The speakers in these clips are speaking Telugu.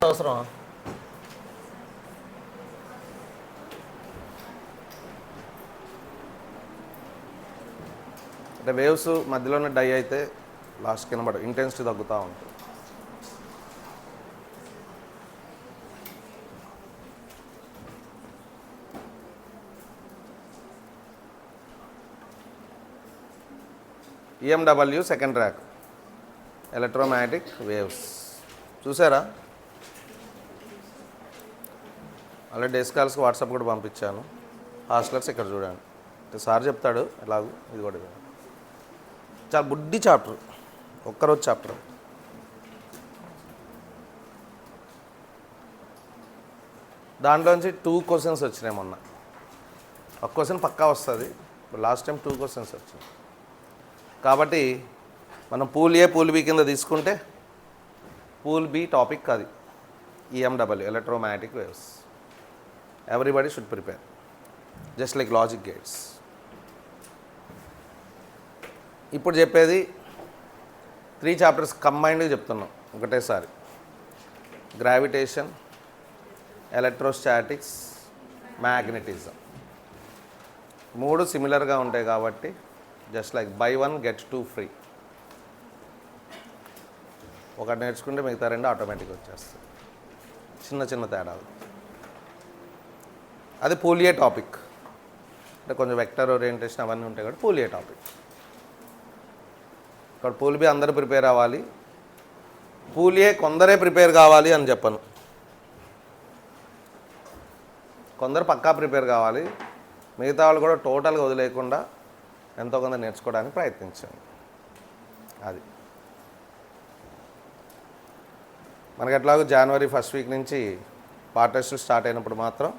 అవసరం. అంటే వేవ్స్ మధ్యలోనే డై అయితే లాస్ట్ కింద పడ ఇంటెన్సిటీ తగ్గుతూ ఉంటుంది. EMW second track electromagnetic waves చూసారా? ఆల్రెడీ డేస్ కాల్స్కి వాట్సాప్ కూడా పంపించాను. హాస్టలర్స్ ఇక్కడ చూడండి, సార్ చెప్తాడు ఎలాగూ. ఇది కూడా చాలా బుడ్డి చాప్టర్, ఒక్కరోజు చాప్టర్. దాంట్లోంచి 2 క్వశ్చన్స్ వచ్చినాయి మొన్న. ఒక క్వశ్చన్ పక్కా వస్తుంది, లాస్ట్ టైం 2 క్వశ్చన్స్ వచ్చినాయి. కాబట్టి మనం పూల్ ఏ పూల్ బి కింద తీసుకుంటే పూల్ బి టాపిక్ అది EMW electromagnetic waves. Everybody should prepare just like logic gates. ఇప్పుడు చెప్పేది 3 చాప్టర్స్ కంబైన్డ్గా చెప్తున్నాం ఒకటేసారి. Gravitation, electrostatics, magnetism. 3 సిమిలర్గా ఉంటాయి కాబట్టి just like by 1 get 2 free. ఒకటి నేర్చుకుంటే మిగతా 2 ఆటోమేటిక్గా వచ్చేస్తాయి. చిన్న చిన్న తేడాలు. అది పూల్ ఏ టాపిక్, అంటే కొంచెం వెక్టర్ ఓరియంటేషన్ అవన్నీ ఉంటాయి కాబట్టి పూల్ ఏ టాపిక్. ఇక్కడ పూల్ బి అందరూ ప్రిపేర్ అవ్వాలి, పూల్ ఏ కొందరే ప్రిపేర్ కావాలి అని చెప్పను. కొందరు పక్కా ప్రిపేర్ కావాలి, మిగతా వాళ్ళు కూడా టోటల్గా వదిలేయకుండా ఎంతో కొంత నేర్చుకోవడానికి ప్రయత్నించండి. అది మనకి ఎట్లాగో జనవరి ఫస్ట్ వీక్ నుంచి పార్ట్ టెస్టులు స్టార్ట్ అయినప్పుడు మాత్రం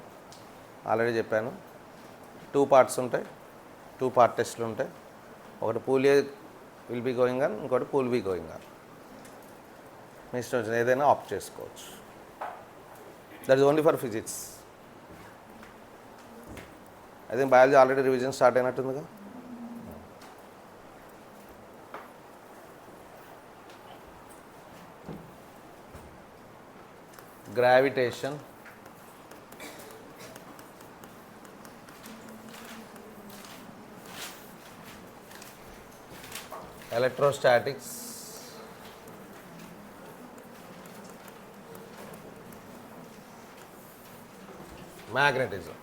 ఆల్రెడీ చెప్పాను 2 పార్ట్స్ ఉంటాయి, 2 పార్ట్ టెస్టులు ఉంటాయి. ఒకటి pool A will be going on, ఇంకోటి పూల్ బి గోయింగ్ ఆన్. మీ ఇష్టం వచ్చిన ఏదైనా ఆప్ట్ చేసుకోవచ్చు. That is only for physics. అదే బయాలజీ ఆల్రెడీ రివిజన్ స్టార్ట్ అయినట్టుందిగా. Gravitation, electrostatics, magnetism.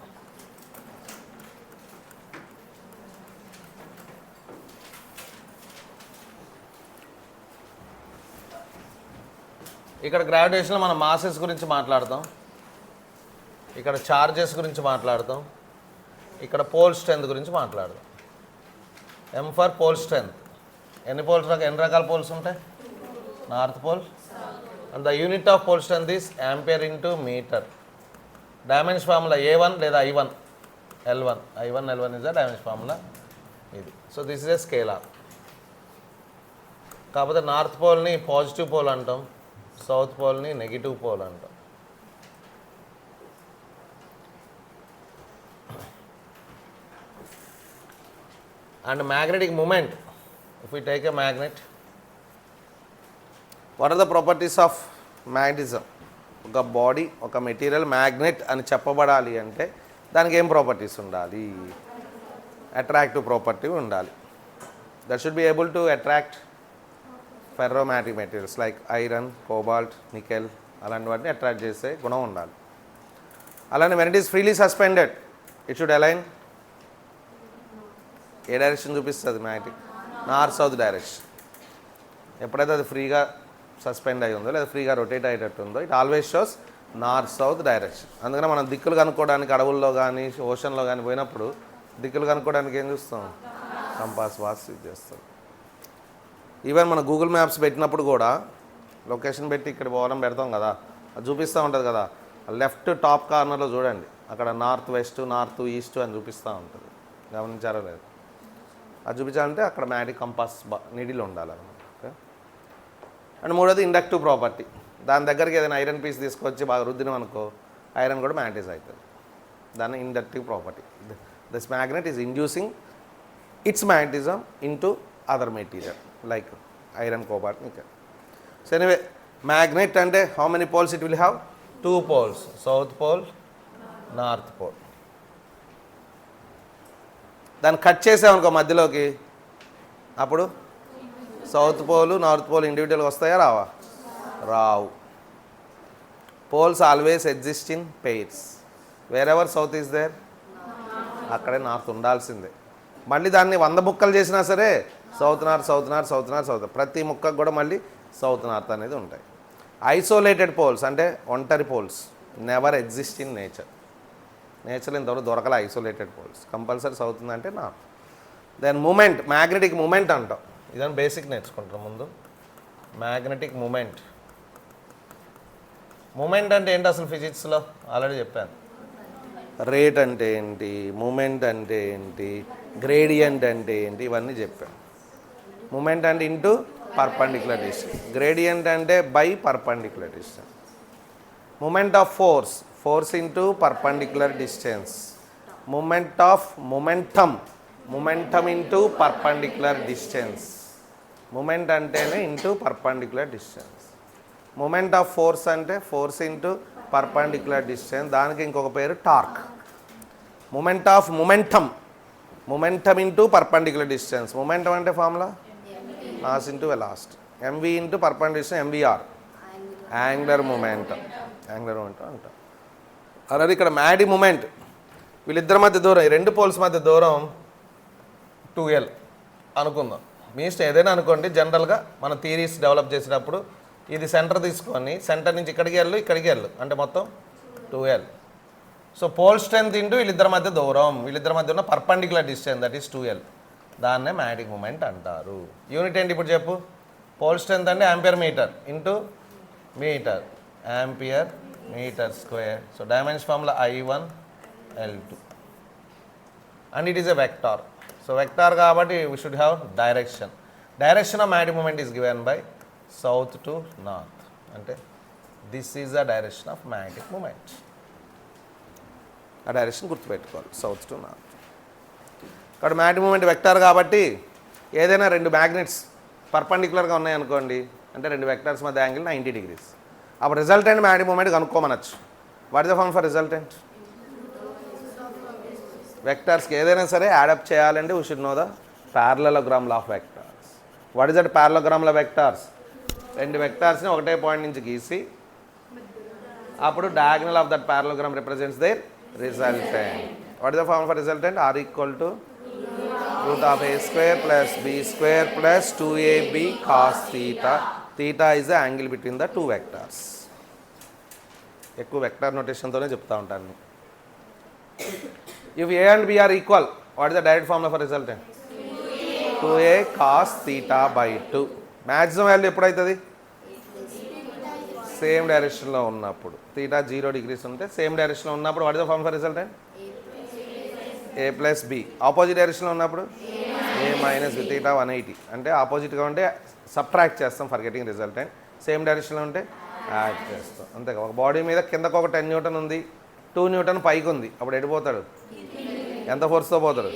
ఇక్కడ గ్రావిటేషన్లో మనం మాసెస్ గురించి మాట్లాడతాం, ఇక్కడ చార్జెస్ గురించి మాట్లాడతాం, ఇక్కడ పోల్ స్ట్రెంత్ గురించి మాట్లాడదాం. M for pole strength. ఎన్ని రకాల పోల్స్ ఉంటాయి? North pole. And the unit of pole strength is ampere into metre. Dimension formula A1 లేదా I1 L1. I1 L1 is the dimension formula ఇది. So this is a scalar. కాకపోతే నార్త్ పోల్ని పాజిటివ్ పోల్ అంటాం, సౌత్ పోల్ని నెగిటివ్ పోల్ అంటాం. And magnetic moment, if you take a magnet, what are the properties of magnetism? ఒక బాడీ, ఒక మెటీరియల్ మ్యాగ్నెట్ అని చెప్పబడాలి అంటే దానికి ఏం ప్రాపర్టీస్ ఉండాలి? అట్రాక్టివ్ ప్రాపర్టీ ఉండాలి. That should be able to attract ferromagnetic materials like iron, cobalt, nickel అలాంటి వాటిని అట్రాక్ట్ చేసే గుణం ఉండాలి. అలానే when it is freely suspended it should align a direction చూపిస్తుంది? Magnetic north south direction. ఎప్పుడైతే అది ఫ్రీగా సస్పెండ్ అయి ఉందో లేదా ఫ్రీగా రొటేట్ అయ్యేటట్టు ఉందో it always shows north south direction. అందుకని మనం దిక్కులు కనుక్కోవడానికి అడవుల్లో కానీ ఓషన్లో కానీ పోయినప్పుడు దిక్కులు కనుక్కోవడానికి ఏం చూస్తాం? కంపాస్ వాచ్ యూజ్ చేస్తాం. ఈవెన్ మన గూగుల్ మ్యాప్స్ పెట్టినప్పుడు కూడా లొకేషన్ పెట్టి ఇక్కడ పోవాలని పెడతాం కదా, అది చూపిస్తూ ఉంటుంది కదా. లెఫ్ట్ టాప్ కార్నర్లో చూడండి, అక్కడ నార్త్ వెస్ట్, నార్త్ ఈస్ట్ అని చూపిస్తూ ఉంటుంది. గమనించారో లేదు? అది చూపించాలంటే అక్కడ మ్యాగ్నెటిక్ కంపాస్ నీడిలో ఉండాలన్నమాట. ఓకే. అండ్ మూడోది ఇండక్టివ్ ప్రాపర్టీ. దాని దగ్గరికి ఏదైనా ఐరన్ పీస్ తీసుకొచ్చి బాగా రుద్దినం అనుకో, ఐరన్ కూడా మ్యాగ్నెటైజ్ అవుతుంది. దాన్ని inductive property. This magnet is inducing its magnetism into other material like iron, cobalt, nickel. So anyway magnet అంటే how many poles it will have? 2 poles, south pole, north pole. దాన్ని కట్ చేసామనుకో మధ్యలోకి, అప్పుడు సౌత్ పోల్ నార్త్ పోల్ ఇండివిజువల్గా వస్తాయా రావా? రావు. Poles always exist in pairs. Wherever south is there, అక్కడే నార్త్ ఉండాల్సిందే. మళ్ళీ దాన్ని 100 ముక్కలు చేసినా సరే south north south north south north south, ప్రతి ముక్కకు కూడా మళ్ళీ సౌత్ నార్త్ అనేది ఉంటాయి. ఐసోలేటెడ్ పోల్స్ అంటే ఒంటరి poles never exist in nature. నేచర్లో ఇంతవరకు దొరకలే ఐసోలేటెడ్ పోల్స్. కంపల్సరీ సౌత్ ఉందంటే north. Then moment, magnetic moment అంటాం. ఇదని బేసిక్ నేర్చుకుంటాం ముందు. Magnetic moment. మూమెంట్ అంటే ఏంటి అసలు ఫిజిక్స్లో ఆల్రెడీ చెప్పాను. రేట్ అంటే ఏంటి, మూమెంట్ అంటే ఏంటి, గ్రేడియంట్ అంటే ఏంటి, ఇవన్నీ చెప్పాను. మూమెంట్ అంటే ఇంటూ పర్పెండిక్యులర్ డిస్టెన్స్, గ్రేడియంట్ అంటే by perpendicular distance. Moment of force, force into perpendicular distance. Moment of momentum, momentum into perpendicular distance. Moment అంటేనే into perpendicular distance. Moment of force అంటే ఫోర్స్ ఇంటూ పర్పెండిక్యులర్ డిస్టెన్స్. దానికి ఇంకొక పేరు torque. Moment of momentum, momentum into perpendicular distance. Momentum అంటే formula mass into velocity. M v into perpendicular distance m v r, angular momentum. Angular momentum అంటాం. అలాగే ఇక్కడ మ్యాడీ మూమెంట్, వీళ్ళిద్దరి మధ్య దూరం, ఈ 2 పోల్స్ మధ్య దూరం 2L అనుకుందాం. మీ ఇష్టం ఏదైనా అనుకోండి. జనరల్గా మన థియరీస్ డెవలప్ చేసేటప్పుడు ఇది సెంటర్ తీసుకొని సెంటర్ నుంచి ఇక్కడికి వెళ్ళు ఇక్కడికి వెళ్ళు అంటే మొత్తం 2L. So pole strength into వీళ్ళిద్దరి మధ్య దూరం, వీళ్ళిద్దరి మధ్య ఉన్న perpendicular distance, that is 2L. దాన్నే మ్యాగ్నెటిక్ మూమెంట్ అంటారు. యూనిట్ ఏంటి ఇప్పుడు చెప్పు? పోల్ స్ట్రెంత్ అంటే ampere metre into metre, ampere metre square. So dimension formula I1 L2 and it is a vector. So vector కాబట్టి we should have direction. Direction of magnetic moment is given by south to north. అంటే this is the direction of magnetic moment. ఆ డైరెక్షన్ గుర్తుపెట్టుకోవాలి, సౌత్ టు నార్త్. కాబట్టి మ్యాగ్నెటిక్ మూమెంట్ వెక్టార్ కాబట్టి ఏదైనా 2 మ్యాగ్నెట్స్ పర్పెండిక్యులర్గా ఉన్నాయనుకోండి, అంటే 2 వెక్టార్స్ మధ్య యాంగిల్ 90 degrees. అప్పుడు రిజల్టెంట్ మ్యాగ్నెటిక్ మూమెంట్ కనుక్కోమనొచ్చు. What is the form for resultant? వెక్టార్స్కి ఏదైనా సరే యాడప్ చేయాలంటే we should know the parallelogram law of vectors. What is that parallelogram law vectors? 2 వెక్టార్స్ని ఒకటే పాయింట్ నుంచి గీసి అప్పుడు diagonal of that parallelogram represents their resultant. What is the form for resultant? R equal to root of A square plus B square plus 2AB cos theta. Theta is the angle between the 2 vectors. ఎక్కువ వెక్టార్ నోటేషన్తోనే చెప్తా ఉంటాను. If A and B are equal, what is the direct formula for resultant? 2A cos theta by 2. Maximum value ఎప్పుడవుతుంది? సేమ్ డైరెక్షన్లో ఉన్నప్పుడు. theta 0 degrees ఉంటే సేమ్ డైరెక్షన్లో ఉన్నప్పుడు what is the form for resultant? A plus B. Opposite డైరెక్షన్లో ఉన్నప్పుడు A మైనస్ B. theta 180 అంటే ఆపోజిట్గా ఉంటే సబ్ట్రాక్ట్ చేస్తాం ఫర్ గెటింగ్ రిజల్టెంట్. సేమ్ డైరెక్షన్లో ఉంటే యాడ్ చేస్తాం. అంతే. ఒక బాడీ మీద కిందకు ఒక 10 Newton ఉంది, 2 Newton పైకి ఉంది, అప్పుడు ఎడిపోతాడు? ఎంత ఫోర్స్తో పోతాడు?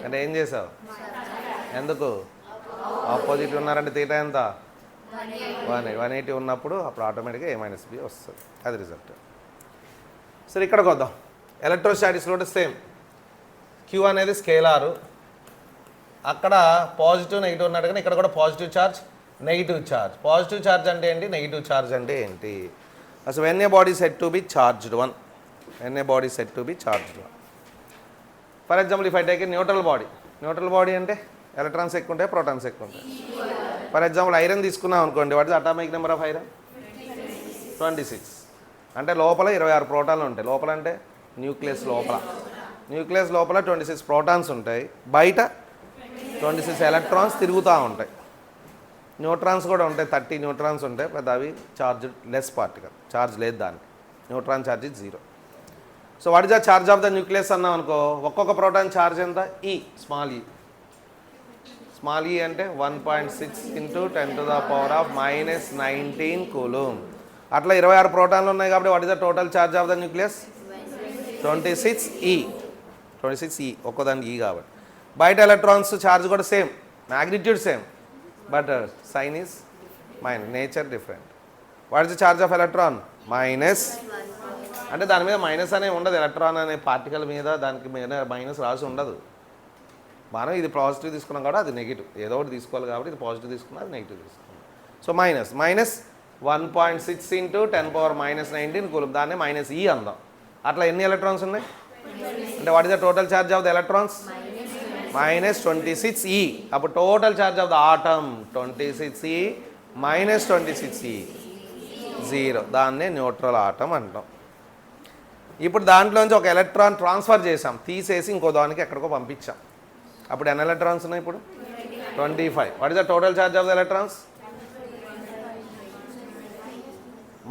అంటే ఏం చేసావు? ఎందుకు? ఆపోజిట్ ఉన్నారంటే తీటా ఎంత? 180 ఉన్నప్పుడు అప్పుడు ఆటోమేటిక్గా A మైనస్ B వస్తుంది. అది రిజల్ట్. సరే ఇక్కడికి వద్దాం. ఎలక్ట్రోస్టాటిక్స్లో కూడా సేమ్. Q అనేది స్కేలారు. అక్కడ పాజిటివ్ నెగిటివ్ ఉన్నాడు కానీ ఇక్కడ కూడా positive charge negative charge. Positive charge అంటే ఏంటి, నెగిటివ్ ఛార్జ్ అంటే ఏంటి? అసలు when a body set to be charged 1, when a body set to be charged 1. For example if I take A neutral body. Neutral body అంటే ఎలక్ట్రాన్స్ ఎక్కువ ఉంటాయి, ప్రోటాన్స్ ఎక్కువ ఉంటాయి. ఫర్ ఎగ్జాంపుల్ ఐరన్ తీసుకున్నాం అనుకోండి, what is atomic number of iron? 26. అంటే లోపల 26 ప్రోటాన్లు ఉంటాయి. లోపల అంటే న్యూక్లియస్ లోపల. న్యూక్లియస్ లోపల 26 ప్రోటాన్స్ ఉంటాయి, బయట 26 ఎలక్ట్రాన్స్ తిరుగుతూ ఉంటాయి. న్యూట్రాన్స్ కూడా ఉంటాయి, 30 న్యూట్రాన్స్ ఉంటాయి, పెద్ద అవి చార్జ్ లెస్ పార్టికల్, చార్జ్ లేదు దానికి. Neutron charge is 0. So what is the charge of the nucleus అన్నాం అనుకో, ఒక్కొక్క ప్రోటాన్ ఛార్జ్ ఎంత? E, small e. Small e అంటే 1.6 × 10⁻⁻19 కూలుంబ్. అట్లా 26 ప్రోటాన్లు ఉన్నాయి కాబట్టి what is the total charge of the nucleus? 26E. 26E, ఒక్కోదానికి E కాబట్టి. బయట ఎలక్ట్రాన్స్ ఛార్జ్ కూడా same, magnitude same, but sign is minus, nature different. What is the charge of electron? Minus. అంటే దాని మీద మైనస్ అనే ఉండదు, ఎలక్ట్రాన్ అనే పార్టికల్ మీద దానికి మీద మైనస్ రాసి ఉండదు. మనం ఇది పాజిటివ్ తీసుకున్నాం కాబట్టి అది నెగిటివ్, ఏదో ఒకటి తీసుకోవాలి కాబట్టి ఇది పాజిటివ్ తీసుకున్నా అది నెగిటివ్ తీసుకున్నాం. సో మైనస్ 1.6 ఇంటూ 10⁻−19 కూలుంబ్, దాన్ని -e అందాం. అట్లా ఎన్ని ఎలక్ట్రాన్స్ ఉన్నాయి అంటే what is the total charge of the electrons? -26e. అప్పుడు total charge of the atom 26e -26e 0, దాన్నే న్యూట్రల్ ఆటమ్ అంటాం. ఇప్పుడు దాంట్లోంచి ఒక ఎలక్ట్రాన్ ట్రాన్స్ఫర్ చేసాం, తీసేసి ఇంకో దానికి ఎక్కడికో పంపించాం. అప్పుడు ఎన్ని ఎలక్ట్రాన్స్ ఉన్నాయి ఇప్పుడు? 25. What is the total charge of the electrons?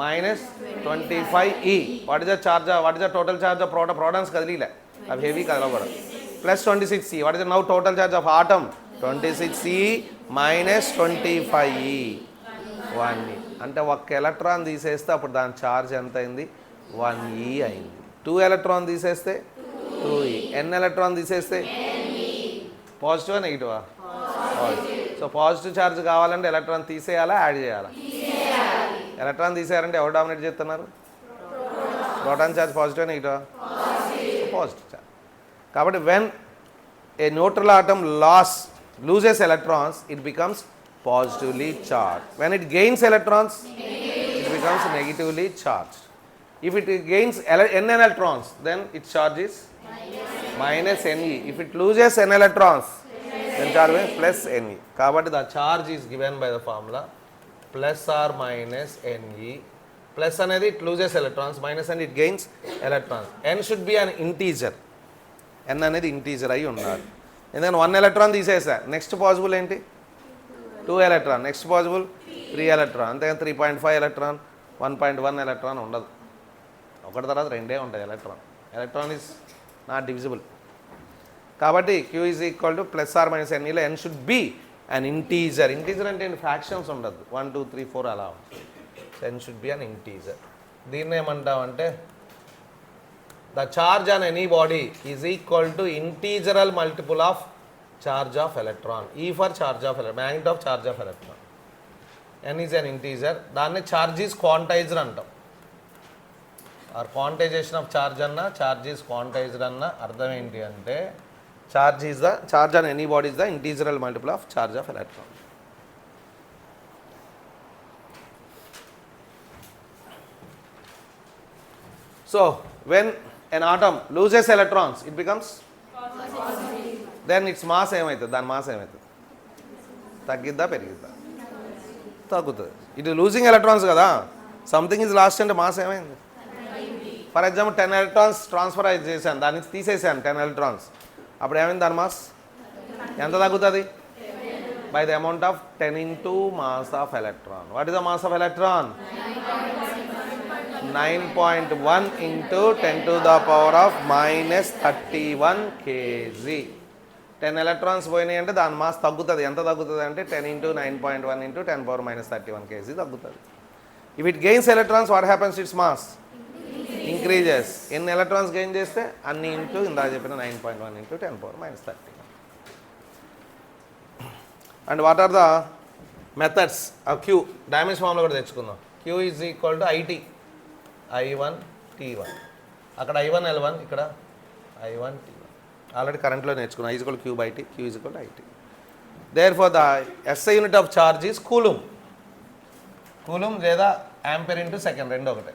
-25e. What is the charge, what is the total charge of protons? కదిలీలే, అవి హెవీ కదలకూడదు. +26e. What is the now total charge of atom? 26e -25e 1e. అంటే ఒక్క ఎలక్ట్రాన్ తీసేస్తే అప్పుడు దాని ఛార్జ్ ఎంత అయింది? 1e అయింది. 2 ఎలక్ట్రాన్ తీసేస్తే 2e. ఎన్ ఎలక్ట్రాన్ తీసేస్తే పాజిటివా నెగిటివా? పాజిటివ్. సో పాజిటివ్ ఛార్జ్ కావాలంటే ఎలక్ట్రాన్ తీసేయాలా యాడ్ చేయాలా? ఎలక్ట్రాన్ తీసేయాలంటే ఎవరు డామినేట్ చేస్తున్నారు? ప్రోటాన్ ఛార్జ్ పాజిటివా నెగిటివా? Positive charge. కాబట్టి when a neutral atom loses electrons, it becomes positively charged. When it gains electrons, it becomes negatively charged. If it gains n electrons, then its charge is -ne. If it loses n electrons, then charge is +ne. Kabatti the charge is given by the formula +or-ne. Plus anedi it loses electrons, minus and it gains electrons. N should be an integer. N అనేది ఇంటీజర్ అయి ఉండాలి. ఎందుకంటే 1 ఎలక్ట్రాన్ తీసేసా, నెక్స్ట్ పాజిబుల్ ఏంటి? 2 ఎలక్ట్రాన్, నెక్స్ట్ పాజిబుల్ 3 ఎలక్ట్రాన్, అంతేగాని 3.5 ఎలక్ట్రాన్ 1.1 ఎలక్ట్రాన్ ఉండదు. ఒకటి తర్వాత రెండే ఉంటాయి electron. Electron is not divisible. కాబట్టి Q is equal to +or-ne. N should be an integer. Integer అంటే ఫ్రాక్షన్స్ ఉండదు, 1 2 3 4 అలా ఉంటుంది. N should be an integer. దీన్ని ఏమంటామంటే the charge on any body is equal to integral multiple of charge of electron. E for charge of electron, magnitude of charge of electron. N is an integer. దాన్ని charge is quantized అంటాం. ఆర్ క్వాంటైజేషన్ ఆఫ్ చార్జ్ అన్న, చార్జ్ ఈజ్ క్వాంటైజ్డ్ అన్న అర్థం ఏంటి అంటే charge on any body is the integral multiple of charge of electron. So when an atom loses electrons, it becomes positive. Then its mass ఏమవుతుంది? దాని మాస్ ఏమవుతుంది? తగ్గిద్దా పెరిగిద్దా? తగ్గుతుంది. ఇట్ ఈస్ లూజింగ్ ఎలక్ట్రాన్స్ కదా, సంథింగ్ ఈజ్ లాస్ట్ అంటే మాస్ ఏమైంది? ఫర్ ఎగ్జాంపుల్ 10 ఎలక్ట్రాన్స్ ట్రాన్స్ఫర్ చేశాను, దాని నుంచి తీసేసాను 10 ఎలక్ట్రాన్స్, అప్పుడు ఏమైంది దాని మాస్? ఎంత తగ్గుతుంది? By the amount of 10 into mass of electron. What is the mass of electron? 9.1 into 10 to the power of -31 kg. 10 electrons పోయినాయి అంటే దాని మాస్ తగ్గుతుంది. ఎంత తగ్గుతుంది అంటే 10 into 9.1 into 10 power -31 kg తగ్గుతుంది. If it gains electrons, what happens? Its mass increases. ఎన్ని ఎలక్ట్రాన్స్ గెయిన్ చేస్తే అన్ని ఇంటూ ఇందాక చెప్పిన 9.1 into 10 power -31. And what are the methods of Q? Dimension formula కూడా తెచ్చుకుందాం. Q is equal to IT I1 T1. అక్కడ I1 L1, ఇక్కడ I1 T1. ఆల్రెడీ కరెంట్లో నేర్చుకున్నాం. I is Q by T, Q is IT. Therefore the SI unit of charge is కూలుమ్. కూలుమ్ లేదా ఆంపియర్ ఇంటూ సెకండ్, రెండు ఒకటే.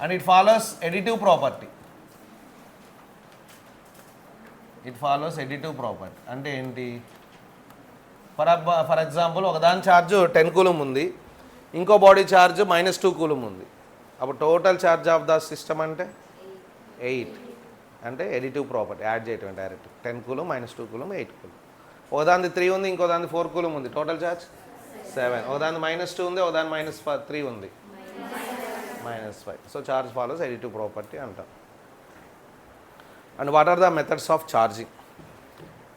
And it follows additive property. It follows additive property అంటే ఏంటి? ఫర్ ఎగ్జాంపుల్ ఒక దాని ఛార్జ్ 10 కూలుమ్ ఉంది, ఇంకో బాడీ ఛార్జ్ -2 కూలుమ్ ఉంది. అప్పుడు total charge of the system అంటే 8. అంటే ఎడిటివ్ ప్రాపర్టీ యాడ్ చేయటం డైరెక్ట్. 10 కూలుమ్ -2 కూలుమ్ 8 కూలుమ్. ఒకదాని 3 ఉంది, ఇంకో దాని 4 కూలుమ్ ఉంది, టోటల్ ఛార్జ్ 7. ఒకదాని -2 ఉంది, ఒకదాని -3 ఉంది, -5. So charge follows additive property అంటాం. And what are the methods of charging?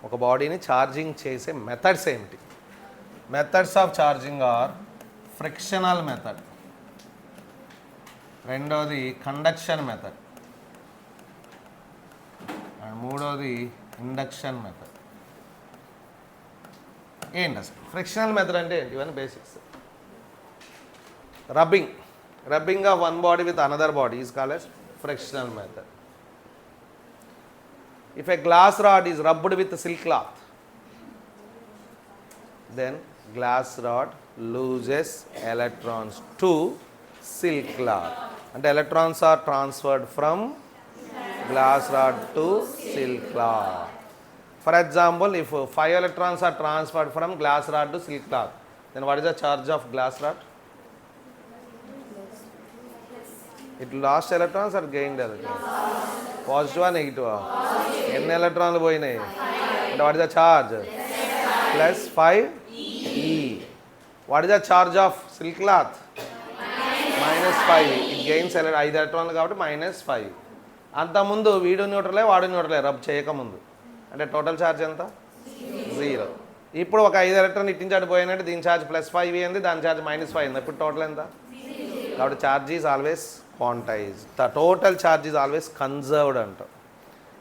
ఒక బాడీని ఛార్జింగ్ చేసే మెథడ్స్ ఏమిటి? Methods of charging are frictional method, రెండోది కండక్షన్ మెథడ్, అండ్ మూడోది ఇండక్షన్ మెథడ్. ఏంటి అసలు ఫ్రిక్షనల్ మెథడ్ అంటే ఏంటి? ఇవన్నీ basics. Rubbing of one body with another body is called as frictional method. If a glass rod is rubbed with silk cloth, then glass rod loses electrons to silk cloth. And electrons are transferred from glass rod to silk cloth. For example, if 5 electrons are transferred from glass rod to silk cloth, then what is the charge of glass rod? It lost electrons or gained electrons? Positive or negative? ఎన్ని ఎలక్ట్రాన్లు పోయినాయి అంటే what is the charge? Plus 5e. What is the charge of silk cloth? -5. It gains 5 ఎలక్ట్రాన్లు కాబట్టి -5. అంతకుముందు వీడు న్యూట్రలే వాడు న్యూట్రలే రబ్ చేయకముందు, అంటే టోటల్ ఛార్జ్ ఎంత? 0. ఇప్పుడు ఒక 5 ఎలక్ట్రాన్ ఇట్టించాడు పోయినట్టు దీని ఛార్జ్ +5 అయింది, దాని ఛార్జ్ -5 అయింది. ఇప్పుడు టోటల్ ఎంత? కాబట్టి charge is always quantised. The total charge is always conserved అంటాం.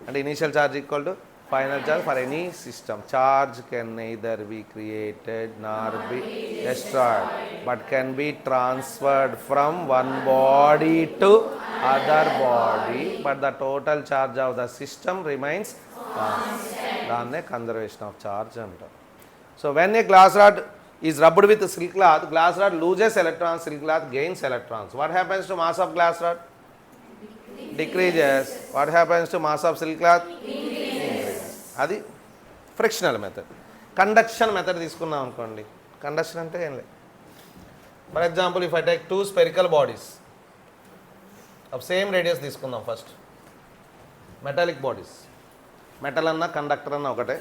అంటే initial charge equal to final charge for any system. Charge can neither be created nor be destroyed but can be transferred from one body to other body, but the total charge of the system remains constant. దాన్నే కన్జర్వేషన్ ఆఫ్ ఛార్జ్ అంటాం. So when a glass rod is rubbed with silk cloth, glass rod loses electrons, silk cloth gains electrons. What happens to mass of glass rod? Decreases. What happens to mass of silk cloth? Increases. అది ఫ్రిక్షనల్ మెథడ్. కండక్షన్ మెథడ్ తీసుకున్నాం అనుకోండి. కండక్షన్ అంటే ఏం లేదు. For example if I take 2 spherical bodies of same radius తీసుకుందాం. First metallic bodies. మెటల్ అన్న కండక్టర్ అన్న ఒకటే.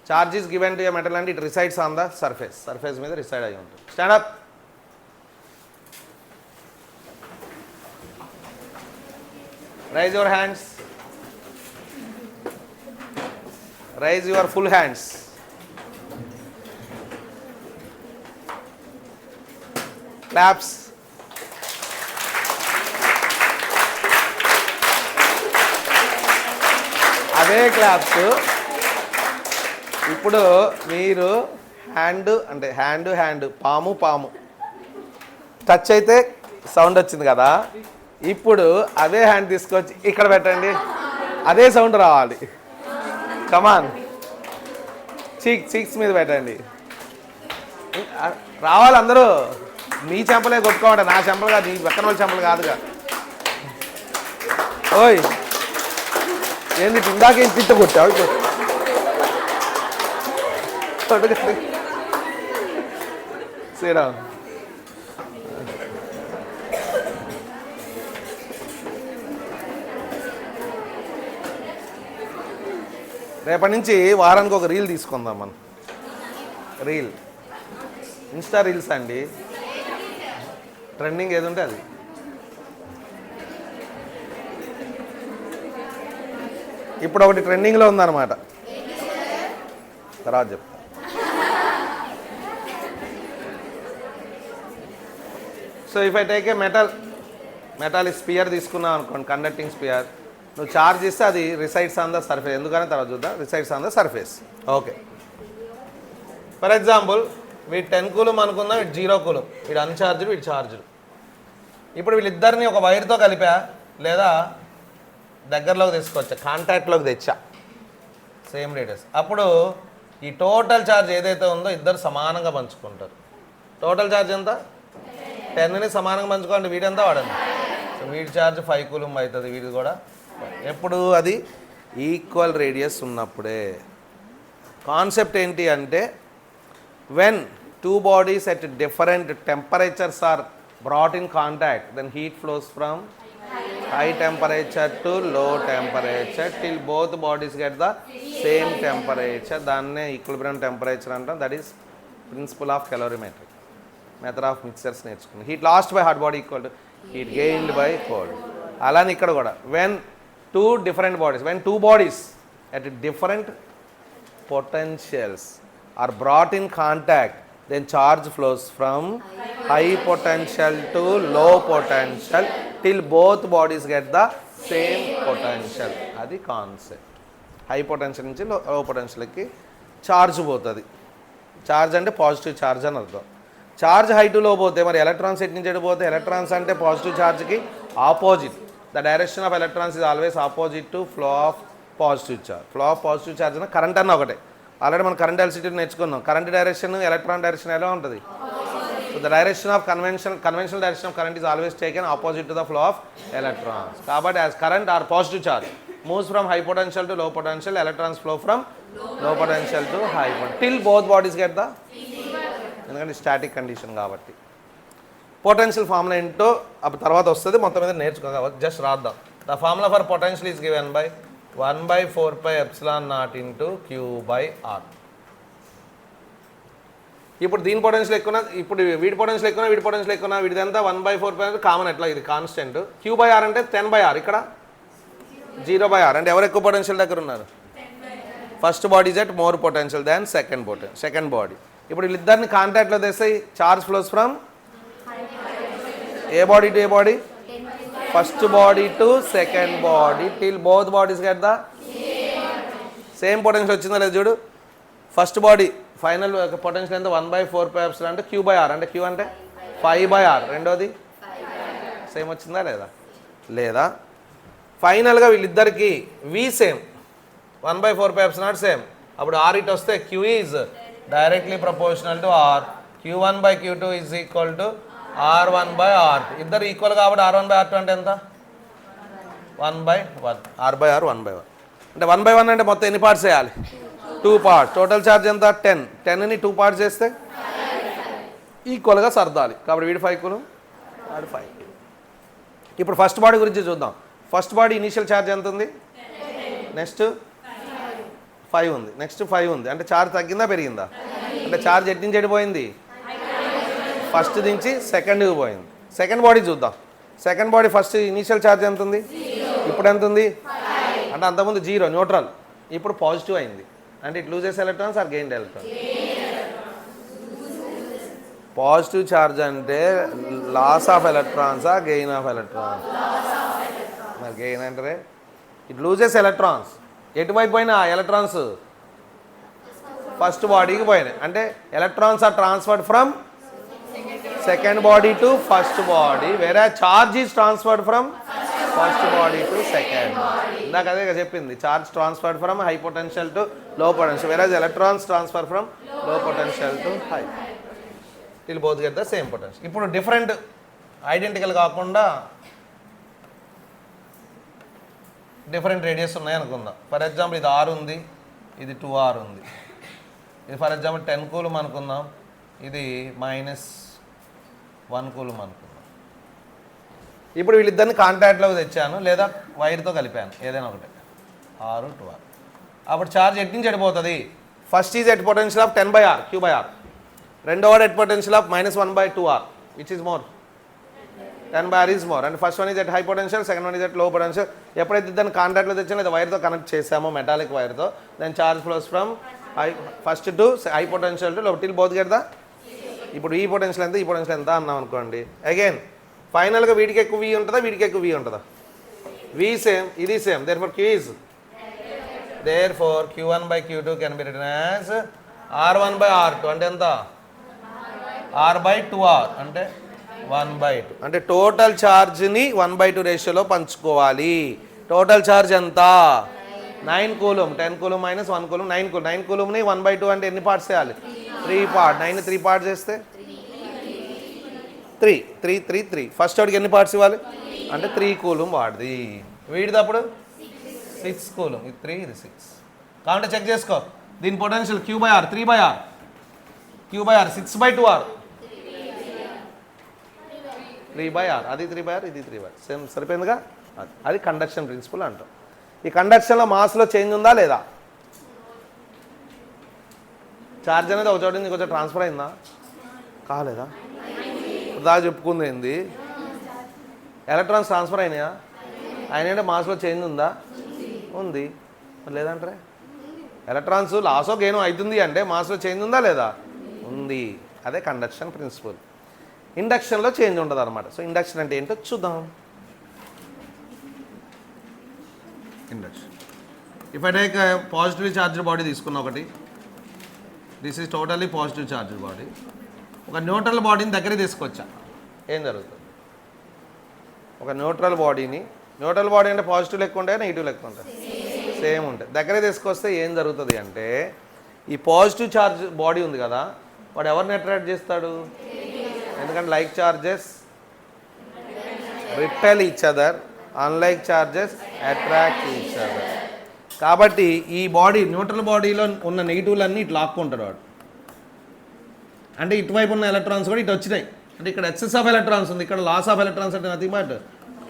Charge is given to a metal and it resides on the surface. Surface మీద reside అయి ఉంటుంది. Stand up. Raise your hands. Raise your full hands. Claps. అదే క్లాప్స్. ఇప్పుడు మీరు హ్యాండ్ పాము టచ్ అయితే సౌండ్ వచ్చింది కదా. ఇప్పుడు అదే హ్యాండ్ తీసుకొచ్చి ఇక్కడ పెట్టండి, అదే సౌండ్ రావాలి. కమాన్, చీక్స్ మీద పెట్టండి, రావాలి అందరూ. మీ చెంపలే కొట్టుకోమంటే నా చెంపలు కాదు, నీ పక్కన వాళ్ళ చెంపలు కాదుగా. ఓయ్ ఏంది ఇందాకే తిట్ట కొట్టావు? శ్రీరామ్, రేపటి నుంచి వారానికి ఒక రీల్ తీసుకుందాం మనం. రీల్, ఇన్స్టా రీల్స్ అండి. ట్రెండింగ్ ఏది ఉంటే అది. ఇప్పుడు ఒకటి ట్రెండింగ్లో ఉందన్నమాట, తర్వాత చెప్తా. So if I take a metal sphere తీసుకున్నావు అనుకోండి, కండక్టింగ్ స్పియర్. నువ్వు చార్జ్ ఇస్తే అది రిసైడ్స్ ఆన్ ద సర్ఫేస్. ఎందుకని తర్వాత చూద్దాం. Resides on the surface. Okay, for example వీటి 10 కూలం అనుకుందాం, వీటి 0 కూలం. వీడు అన్ఛార్జ్డ్, వీటి చార్జ్డ్. ఇప్పుడు వీళ్ళిద్దరిని ఒక వైర్తో కలిపా లేదా దగ్గరలోకి తీసుకొచ్చా, కాంటాక్ట్లోకి తెచ్చా, సేమ్ రేడియస్. అప్పుడు ఈ టోటల్ ఛార్జ్ ఏదైతే ఉందో ఇద్దరు సమానంగా పంచుకుంటారు. టోటల్ ఛార్జ్ ఎంత? 10ని సమానంగా పంచుకోండి. వీడంతా వాడండి. సో వీడి ఛార్జ్ 5 కూలం అవుతుంది, వీడి కూడా. ఎప్పుడు అది ఈక్వల్ రేడియస్ ఉన్నప్పుడే. కాన్సెప్ట్ ఏంటి అంటే when 2 bodies at different temperatures are brought in contact, then heat flows from high temperature to low temperature till both bodies get the same temperature. దాన్నే ఈక్విలిబ్రియం టెంపరేచర్ అంటాం. That is principle of calorimetry, method of mixers నేర్చుకున్నాం. Heat lost by hot body equal to heat gained by cold. అలానే ఇక్కడ కూడా when 2 different bodies, when 2 bodies at different potentials are brought in contact, then charge flows from high potential to low potential till both bodies get the same potential. అది కాన్సెప్ట్. హై పొటెన్షియల్ నుంచి లో పొటెన్షియల్కి ఛార్జ్ పోతుంది. ఛార్జ్ అంటే పాజిటివ్ ఛార్జ్ అని అర్థం. ఛార్జ్ హై టు లో పోతే మరి ఎలక్ట్రాన్స్ ఎటు నుంచి ఎటు పోతే, ఎలక్ట్రాన్స్ అంటే పాజిటివ్ ఛార్జ్కి opposite. The direction of electrons is always opposite to flow of positive charge. Flow of positive charge అన్న కరెంట్ అన్న ఒకటే. ఆల్రెడీ మనం కరెంట్ ఎలక్ట్రిసిటీ నేర్చుకున్నాం. కరెంట్ డైరెక్షన్ ఎలక్ట్రాన్ డైరెక్షన్ ఎలా ఉంటుంది? So the direction of conventional direction of current is always taken opposite to the flow of electrons. కాబట్టి as current or positive charge moves from high potential to low potential, electrons flow from low potential to high potential till both bodies get the, ఎందుకంటే స్టాటిక్ కండిషన్ కాబట్టి. పొటెన్షియల్ ఫార్ములా ఏంటో అప్పుడు తర్వాత వస్తుంది, మొత్తం మీద నేర్చుకోవాలి. జస్ట్ రాద్దాం. The formula for potential is given by 1/4πε0 into Q/R. ఇప్పుడు దీని పొటెన్షియల్ ఎక్కువ, ఇప్పుడు వీడి పొటెన్షియల్ ఎక్కువ, వీడి పొటెన్షియల్ ఎక్కువ, వీడిదంతా 1/4π కామన్ ఎట్లా, ఇది కాన్స్టెంట్. Q/R అంటే 10/R, ఇక్కడ 0/R. అంటే ఎవరు ఎక్కువ పొటెన్షియల్ దగ్గర ఉన్నారు? First body is at more potential than second body. ఇప్పుడు వీళ్ళిద్దరిని కాంటాక్ట్లో తెస్తే charge flows from A body to A body? First body to second body till both bodies get the same potential. వచ్చిందా లేదు చూడు. ఫస్ట్ బాడీ ఫైనల్ పొటెన్షియల్ ఎంత? 1/4πε అంటే Q/R, అంటే Q అంటే 5/R. రెండోది సేమ్ వచ్చిందా లేదా? లేదా. ఫైనల్గా వీళ్ళిద్దరికి V సేమ్, 1/4πε0 సేమ్. అప్పుడు R ఇట్ వస్తే Q is directly proportional to R. Q1/Q2 is equal to R1/R2. ఇద్దరు ఈక్వల్ కాబట్టి R1/R2 అంటే ఎంత? 1/1. R/R 1/1. అంటే 1/1 అంటే మొత్తం ఎన్ని పార్ట్స్ వేయాలి? 2 పార్ట్స్. టోటల్ ఛార్జ్ ఎంత? 10. 10ని 2 పార్ట్స్ చేస్తే ఈక్వల్గా సర్దాలి. కాబట్టి వీడి 5 కూలం, వాడి 5. ఇప్పుడు ఫస్ట్ బాడీ గురించి చూద్దాం. ఫస్ట్ బాడీ ఇనీషియల్ ఛార్జ్ ఎంత ఉంది? నెక్స్ట్ 5 ఉంది. నెక్స్ట్ 5 ఉంది. అంటే ఛార్జ్ తగ్గిందా పెరిగిందా? అంటే ఛార్జ్ ఎటు నుంచి ఎడిపోయింది? ఫస్ట్ నుంచి సెకండ్కి పోయింది. సెకండ్ బాడీ చూద్దాం. Second body first initial charge ఎంత ఉంది? ఇప్పుడు ఎంత ఉంది? అంటే అంతకుముందు 0 న్యూట్రల్, ఇప్పుడు పాజిటివ్ అయింది. అంటే it loses electrons or gain electrons? Positive charge అంటే లాస్ ఆఫ్ ఎలక్ట్రాన్స్ ఆ గెయిన్ ఆఫ్ ఎలక్ట్రాన్స్? మరి గెయిన్ అంటే ఇట్ లూజెస్ ఎలక్ట్రాన్స్. ఎటువైపు పోయినా ఎలక్ట్రాన్స్ ఫస్ట్ బాడీకి పోయినాయి. అంటే electrons are transferred from second body to first body, వేరే charge is transferred from first body to second. ఇందాక అదే చెప్పింది, charge transferred from high potential to low potential, వేరే electrons transfer from low potential to high till both get the same potential. ఇప్పుడు డిఫరెంట్ ఐడెంటికల్ కాకుండా డిఫరెంట్ రేడియస్ ఉన్నాయి అనుకుందాం. ఫర్ ఎగ్జాంపుల్ ఇది R ఉంది, ఇది 2R ఉంది. ఇది ఫర్ ఎగ్జాంపుల్ 10 కూలం అనుకుందాం, ఇది -1 కూలం అనుకుందాం. ఇప్పుడు వీళ్ళిద్దరిని కాంటాక్ట్లోకి తెచ్చాను లేదా వైర్తో కలిపాను, ఏదైనా ఒకటి R 2R. అప్పుడు ఛార్జ్ ఎట్ నుంచి ఎడిపోతుంది? First is at potential of 10/R Q/R. రెండోవాడు at potential of -1/2R, which is more? 10/R is more. And first one is at high potential, second one is at low potential. ఎప్పుడైతే దాన్ని కాంటాక్ట్లో తెచ్చామో లేదా వైర్తో కనెక్ట్ చేసామో, మెటాలిక్ వైర్తో, then charge flows from first to high potential to low till both get the. ఇప్పుడు ఈ పొటెన్షియల్ ఎంత, ఈ పొటెన్షియల్ ఎంత అన్నాం అనుకోండి. అగైన్ ఫైనల్గా వీడికి ఎక్కువ V ఉంటుందా, వీడికి ఎక్కువ V ఉంటుందా? V సేమ్, ఇది same. Therefore Q is therefore Q1/Q2 can be written as R1/R2. అంటే ఎంత? R/2R అంటే 1/2. అంటే టోటల్ ఛార్జ్ని 1/2 రేషియోలో పంచుకోవాలి. టోటల్ ఛార్జ్ ఎంత? 9 కూలం. 10 కూలం మైనస్ 1 కూలం 9 కూలం. 9 కూలంని 1/2 అంటే ఎన్ని పార్ట్స్ చేయాలి? 3 పార్ట్. 9ని 3 పార్ట్స్ చేస్తే 3. ఫస్ట్ వాడికి ఎన్ని పార్ట్స్ ఇవ్వాలి? అంటే 3 కూలం వాడిది. వీడిదప్పుడు 6 కూలం. ఇది 3, ఇది 6. కాబట్టి చెక్ చేసుకో. దీని potential Q/R 3/R, Q/R 6/2R, 3/R. అది 3/R, ఇది 3/R. సేమ్ సరిపోయిందిగా. అది కండక్షన్ ప్రిన్సిపల్ అంటాం. ఈ కండక్షన్లో మాస్లో చేంజ్ ఉందా లేదా? ఛార్జ్ అనేది ఒక చోట ఇంకొక ట్రాన్స్ఫర్ అయిందా? కాలేదా? దాకా చెప్పుకుంది ఏంది? ఎలక్ట్రాన్స్ ట్రాన్స్ఫర్ అయినాయా? అయినా మాస్లో చేంజ్ ఉందా? ఉంది. లేదంటే ఎలక్ట్రాన్స్ లాసో గెయిన్ అవుతుంది అంటే మాస్లో చేంజ్ ఉందా లేదా? ఉంది. అదే కండక్షన్ ప్రిన్సిపల్. ఇండక్షన్లో చేంజ్ ఉండదు అనమాట. సో ఇండక్షన్ అంటే ఏంటో చూద్దాం. Induction, if I take positively charged body తీసుకున్న ఒకటి, this is totally positive charge body. ఒక న్యూట్రల్ బాడీని దగ్గర తీసుకొచ్చా, ఏం జరుగుతుంది? ఒక న్యూట్రల్ బాడీ అంటే పాజిటివ్ లెక్క ఉంటాయా నెగిటివ్ లెక్క ఉంటాయి? సేమ్ ఉంటాయి. దగ్గర తీసుకొస్తే ఏం జరుగుతుంది అంటే ఈ పాజిటివ్ ఛార్జ్ బాడీ ఉంది కదా, వాడు ఎవరిని అట్రాక్ట్ చేస్తాడు? ఎందుకంటే like charges repel each other, unlike charges attract each other. కాబట్టి ఈ బాడీ న్యూట్రల్ బాడీలో ఉన్న నెగిటివ్లన్నీ ఇట్లా లాక్కుంటాడు వాడు. అంటే ఇటువైపు ఉన్న ఎలక్ట్రాన్స్ కూడా ఇటు వచ్చినాయి. అంటే ఇక్కడ ఎక్సెస్ ఆఫ్ ఎలక్ట్రాన్స్ ఉంది, ఇక్కడ లాస్ ఆఫ్ ఎలక్ట్రాన్స్ అంటే నథింగ్ బట్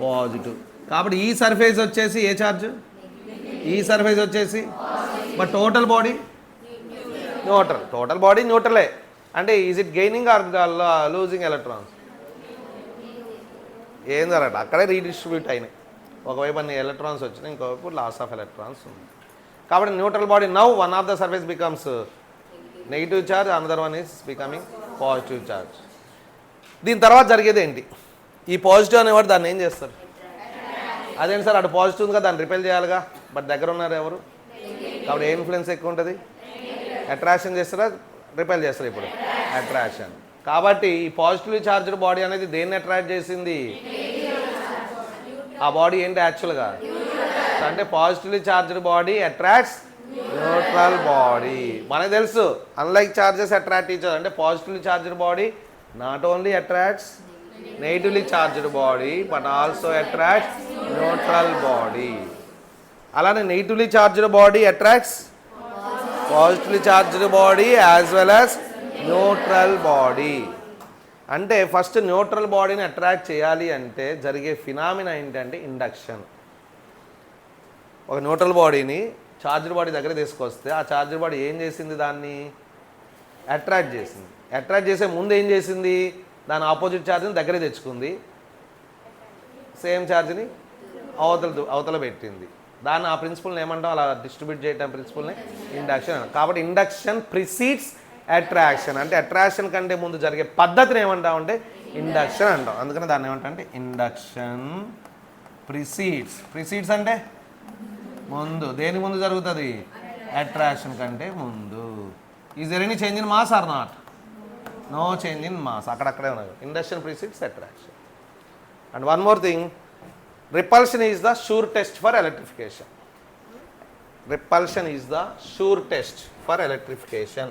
పాజిటివ్. కాబట్టి ఈ సర్ఫేస్ వచ్చేసి ఏ ఛార్జ్? ఈ సర్ఫేస్ వచ్చేసి but total body neutral. Total body న్యూట్రలే. అంటే is it gaining or losing electrons? ఏం జరగదు, అక్కడే రీడిస్ట్రిబ్యూట్ అయినాయి. ఒకవైపు అన్ని ఎలక్ట్రాన్స్ వచ్చినాయి, ఇంకోవైపు లాస్ ఆఫ్ ఎలక్ట్రాన్స్ ఉంది. కాబట్టి neutral body now one of the surface becomes negative charge, another one is becoming positive charge. దీని తర్వాత జరిగేది ఏంటి? ఈ పాజిటివ్ అనేవాడు దాన్ని ఏం చేస్తారు? అదేంటి సార్, అటు పాజిటివ్ ఉంది కదా, దాన్ని రిపెల్ చేయాలిగా, బట్ దగ్గర ఉన్నారు ఎవరు? కాబట్టి ఏ ఇన్ఫ్లుయెన్స్ ఎక్కువ ఉంటుంది? అట్రాక్షన్ చేస్తారా రిపెల్ చేస్తారా? ఇప్పుడు అట్రాక్షన్. కాబట్టి ఈ పాజిటివ్లీ ఛార్జ్డ్ బాడీ అనేది దేన్ని అట్రాక్ట్ చేసింది? ఆ బాడీ ఏంటి యాక్చువల్గా అంటే positively charged body attracts neutral body. మనకు తెలుసు unlike charges attract each other. అంటే positively charged body not only attracts negatively charged body but also attracts neutral body. అలానే negatively charged body attracts positively charged body as well as neutral body. అంటే ఫస్ట్ న్యూట్రల్ బాడీని అట్రాక్ట్ చేయాలి అంటే జరిగే ఫినామినా ఏంటంటే ఇండక్షన్. ఒక న్యూట్రల్ బాడీని ఛార్జ్డ్ బాడీ దగ్గర తీసుకొస్తే ఆ ఛార్జ్డ్ బాడీ ఏం చేసింది? దాన్ని అట్రాక్ట్ చేసింది. అట్రాక్ట్ చేసే ముందు ఏం చేసింది? దాని ఆపోజిట్ ఛార్జ్ని దగ్గర తెచ్చుకుంది, సేమ్ ఛార్జ్ని అవతల పెట్టింది. దాన్ని ఆ ప్రిన్సిపల్ని ఏమంటాం? అలా డిస్ట్రిబ్యూట్ చేయడం ప్రిన్సిపల్ని ఇండక్షన్. కాబట్టి ఇండక్షన్ ప్రిసీడ్స్ అట్రాక్షన్. అంటే అట్రాక్షన్ కంటే ముందు జరిగే పద్ధతిని ఏమంటామంటే ఇండక్షన్ అంటాం. అందుకని దాన్ని ఏమంటామంటే ఇండక్షన్ ప్రిసీడ్స్ అంటే ముందు. దేని ముందు జరుగుతుంది? అట్రాక్షన్ కంటే ముందు. Is there any change in mass or not? No change in mass, అక్కడక్కడే ఉన్నది. Induction precedes attraction. And one more thing, repulsion is the sure test for electrification. Repulsion is the sure test for electrification.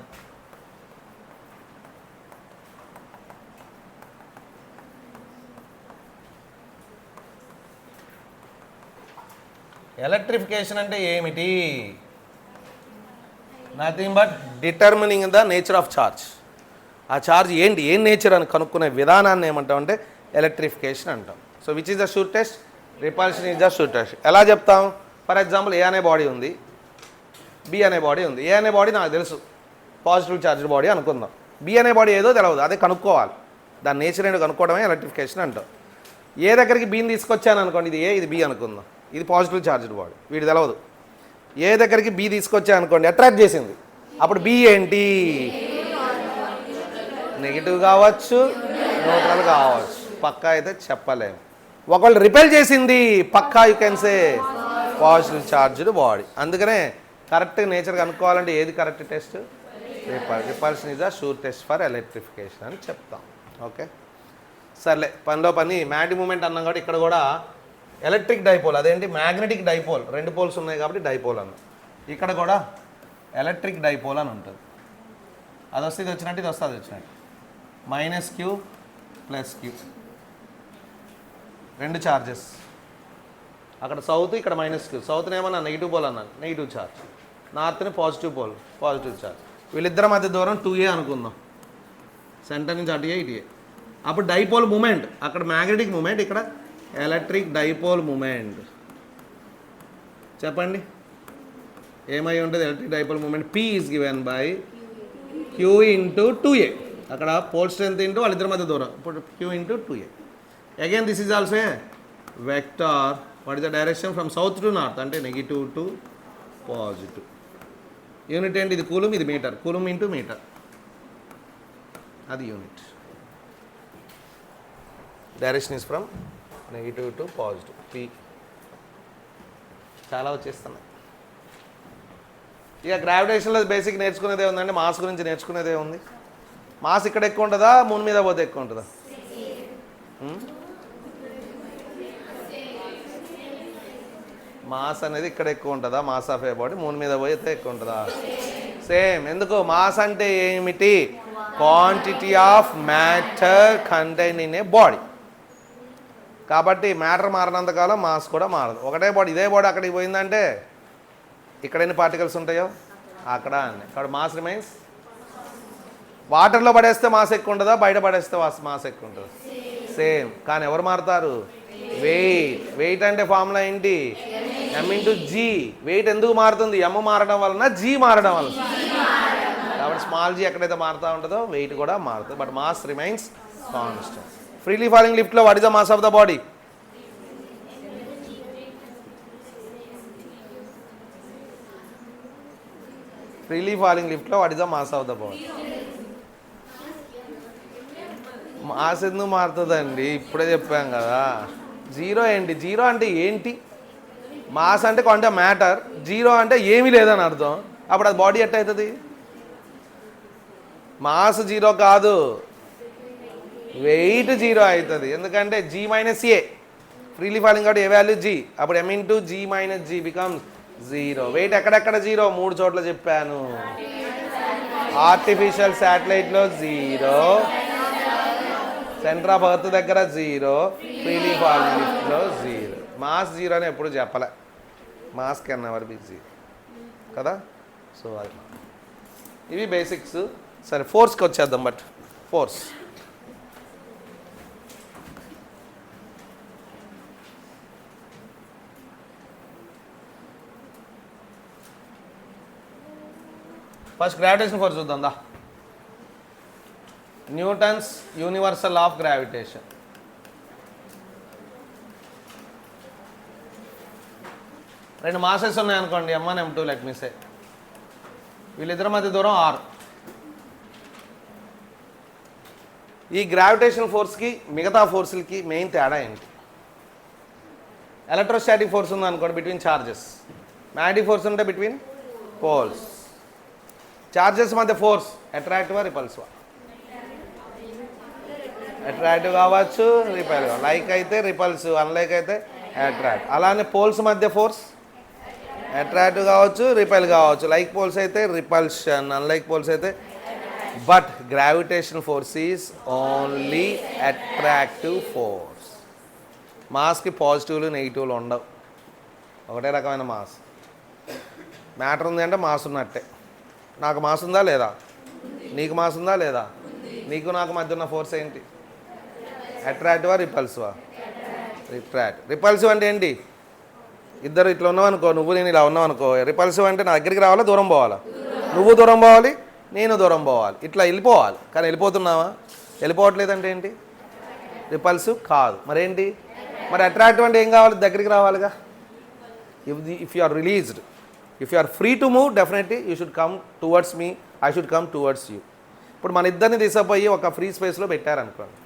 Electrification అంటే ఏమిటి? Nothing but determining the nature of charge. ఆ ఛార్జ్ ఏంటి, ఏం నేచర్ అని కనుక్కునే విధానాన్ని ఏమంటామంటే ఎలక్ట్రిఫికేషన్ అంటాం. So which is the sure test? Repulsion is the sure test. ఎలా చెప్తాం? ఫర్ ఎగ్జాంపుల్ ఏ అనే బాడీ ఉంది, బి అనే బాడీ ఉంది. ఏ అనే బాడీ నాకు తెలుసు పాజిటివ్ ఛార్జ్డ్ బాడీ అనుకుందాం. బి అనే బాడీ ఏదో తెలియదు, అదే కనుక్కోవాలి. దాని నేచర్ ఏంటో కనుక్కోవడమే ఎలక్ట్రిఫికేషన్ అంటాం. ఏ దగ్గరికి బీని తీసుకొచ్చాను అనుకోండి, ఇది ఏ ఇది బి అనుకుందాం, ఇది పాజిటివ్ ఛార్జ్డ్ బాడీ, వీడి తెలియదు. ఏ దగ్గరికి బి తీసుకొచ్చా అనుకోండి, అట్రాక్ట్ చేసింది. అప్పుడు బి ఏంటి? నెగిటివ్ కావచ్చు, న్యూట్రల్ కావచ్చు, పక్కా అయితే చెప్పలేము. ఒకవేళ రిపెల్ చేసింది, పక్కా you can say positive charged body. అందుకనే కరెక్ట్ నేచర్ కనుక్కోవాలంటే ఏది correct test? Repulsion is the sure test for electrification అని చెప్తాం. ఓకే, సర్లే, పనిలో పని మ్యాగ్నెటిక్ మూమెంట్ అన్నాం కాబట్టి ఇక్కడ కూడా ఎలక్ట్రిక్ డైపోల్, అదేంటి మ్యాగ్నెటిక్ డైపోల్, రెండు పోల్స్ ఉన్నాయి కాబట్టి డైపోల్ అన్నాం. ఇక్కడ కూడా ఎలక్ట్రిక్ డైపోల్ అని ఉంటుంది. అది వస్తే ఇది వచ్చినట్టు, ఇది వస్తే అది వచ్చినట్టు. -q + q, రెండు ఛార్జెస్. అక్కడ సౌత్, ఇక్కడ -q. సౌత్ని ఏమన్నా నెగిటివ్ పోల్ అన్నాను, నెగిటివ్ ఛార్జ్. నార్త్ని పాజిటివ్ పోల్, పాజిటివ్ ఛార్జ్. వీళ్ళిద్దరి మధ్య దూరం 2a అనుకుందాం. సెంటర్ నుంచి అటు ఇటు. అప్పుడు డైపోల్ మూమెంట్, అక్కడ మ్యాగ్నెటిక్ మూమెంట్, ఇక్కడ ఎలక్ట్రిక్ డైపోల్ మూమెంట్. చెప్పండి ఏమై ఉంటుంది? Electric dipole moment P is given by q × 2a. అక్కడ పోల్ స్ట్రెంత్ ఇంటూ వాళ్ళిద్దరి మధ్య దూరం, ఇప్పుడు q × 2a. Again this is also a vector. What is the direction? From south to north, అంటే నెగిటివ్ టు పాజిటివ్. యూనిట్ ఏంటి? ఇది కూలుమ్, ఇది మీటర్. కూలుమ్ ఇంటూ మీటర్, అది unit. Direction is from negative to positive. P చాలా వచ్చేస్తున్నాయి. ఇక గ్రావిటేషన్లో బేసిక్ నేర్చుకునేదే ఉందండి, మాస్ గురించి నేర్చుకునేదే ఉంది. మాస్ ఇక్కడ ఎక్కువ ఉంటుందా, మూన్ మీద పోతే ఎక్కువ ఉంటుందా? మాస్ అనేది ఇక్కడ ఎక్కువ ఉంటుందా, mass of A body moon మీద పోతే ఎక్కువ ఉంటుందా? సేమ్. ఎందుకు? మాస్ అంటే ఏమిటి? Quantity of matter contain in a body. కాబట్టి మ్యాటర్ మారినంతకాలం మాస్ కూడా మారదు. ఒకటే బాడీ, ఇదే బాడీ అక్కడికి పోయిందంటే ఇక్కడ ఎన్ని పార్టికల్స్ ఉంటాయో అక్కడ అన్నీ. కాబట్టి మాస్ రిమైన్స్. వాటర్లో పడేస్తే మాస్ ఎక్కువ ఉంటుందా, బయట పడేస్తే మాస్ ఎక్కువ ఉంటుంది? సేమ్. కానీ ఎవరు మారుతారు? వెయిట్. వెయిట్ అంటే ఫార్ములా ఏంటి? m/g. వెయిట్ ఎందుకు మారుతుంది? m మారడం వలన, g మారడం వలన. కాబట్టి స్మాల్ g ఎక్కడైతే మారుతూ ఉంటుందో వెయిట్ కూడా మారుతుంది. But mass remains constant. Freely falling లిఫ్ట్లో what is the mass of the body? Freely falling లిఫ్ట్లో what is the mass of the body? Mass ఎందుకు మారుతుందండి? ఇప్పుడే చెప్పాం కదా. జీరో ఏంటి? జీరో అంటే ఏంటి? మాస్ అంటే క్వాంటిటీ ఆఫ్ మ్యాటర్, జీరో అంటే ఏమీ లేదని అర్థం. అప్పుడు అది బాడీ ఎట్ట అవుతుంది? మాస్ జీరో కాదు, వెయిట్ జీరో అవుతుంది. ఎందుకంటే g - a. ఫ్రీలీ ఫాలింగ్ కాబట్టి ఏ వాల్యూ? g. అప్పుడు m/g - g becomes zero. Weight ఎక్కడెక్కడ జీరో? 3 చోట్ల చెప్పాను. ఆర్టిఫిషియల్ శాటిలైట్లో జీరో, సెంటర్ ఆఫ్ ఎర్త్ దగ్గర జీరో, ఫ్రీలీ ఫాలింగ్ లిఫ్ట్లో జీరో. మాస్ జీరో అని ఎప్పుడు చెప్పలే. Mass can never be zero కదా. సో అది ఇవి బేసిక్స్. సరే, ఫోర్స్కి వచ్చేద్దాం. But force first gravitation force చూద్దాం దా. Newton's universal of gravitation. రెండు మాసెస్ ఉన్నాయనుకోండి, m1 m2 లెట్ మీ సే. వీళ్ళిద్దరి మధ్య దూరం r. ఈ గ్రావిటేషన్ ఫోర్స్కి మిగతా ఫోర్సులకి మెయిన్ తేడా ఏంటి? ఎలక్ట్రోస్టాటిక్ ఫోర్స్ ఉందనుకోండి బిట్వీన్ చార్జెస్, మ్యాగ్నెటిక్ ఫోర్స్ ఉంటే బిట్వీన్ పోల్స్. చార్జెస్ మధ్య ఫోర్స్ అట్రాక్టివా రిపల్సివా? అట్రాక్టివ్ కావచ్చు, రిపల్ కావచ్చు. లైక్ అయితే రిపల్సివ్, అన్లైక్ అయితే అట్రాక్ట్. అలానే పోల్స్ మధ్య ఫోర్స్ అట్రాక్టివ్ కావచ్చు, రిపెల్ కావచ్చు. లైక్ పోల్స్ అయితే రిపల్షన్, అన్లైక్ పోల్స్ అయితే. But gravitation force is only attractive force. మాస్కి పాజిటివ్లు నెగిటివ్లు ఉండవు, ఒకటే రకమైన మాస్. మ్యాటర్ ఉంది అంటే మాస్ ఉన్నట్టే. నాకు మాస్ ఉందా లేదా? నీకు మాస్ ఉందా లేదా? నీకు నాకు మధ్య ఉన్న ఫోర్స్ ఏంటి? అట్రాక్టివా రిపల్సివా? రిపల్సివ్ అంటే ఏంటి? ఇద్దరు ఇట్లా ఉన్నావనుకో, నువ్వు నేను ఇలా ఉన్నావనుకో. రిపల్సివ్ అంటే నా దగ్గరికి రావాలా, దూరం పోవాలా? నువ్వు దూరం పోవాలి, నేను దూరం పోవాలి. ఇట్లా వెళ్ళిపోవాలి. కానీ వెళ్ళిపోతున్నావా? వెళ్ళిపోవట్లేదంటే ఏంటి? రిపల్సివ్ కాదు. మరేంటి? మరి అట్రాక్టివ్ అంటే ఏం కావాలి? దగ్గరికి రావాలిగా. If you are released, if you are free to move, definitely you should come towards me, I should come towards you. ఇప్పుడు మన ఇద్దరిని తీసుకుపోయి ఒక ఫ్రీ స్పేస్లో పెట్టారనుకోండి.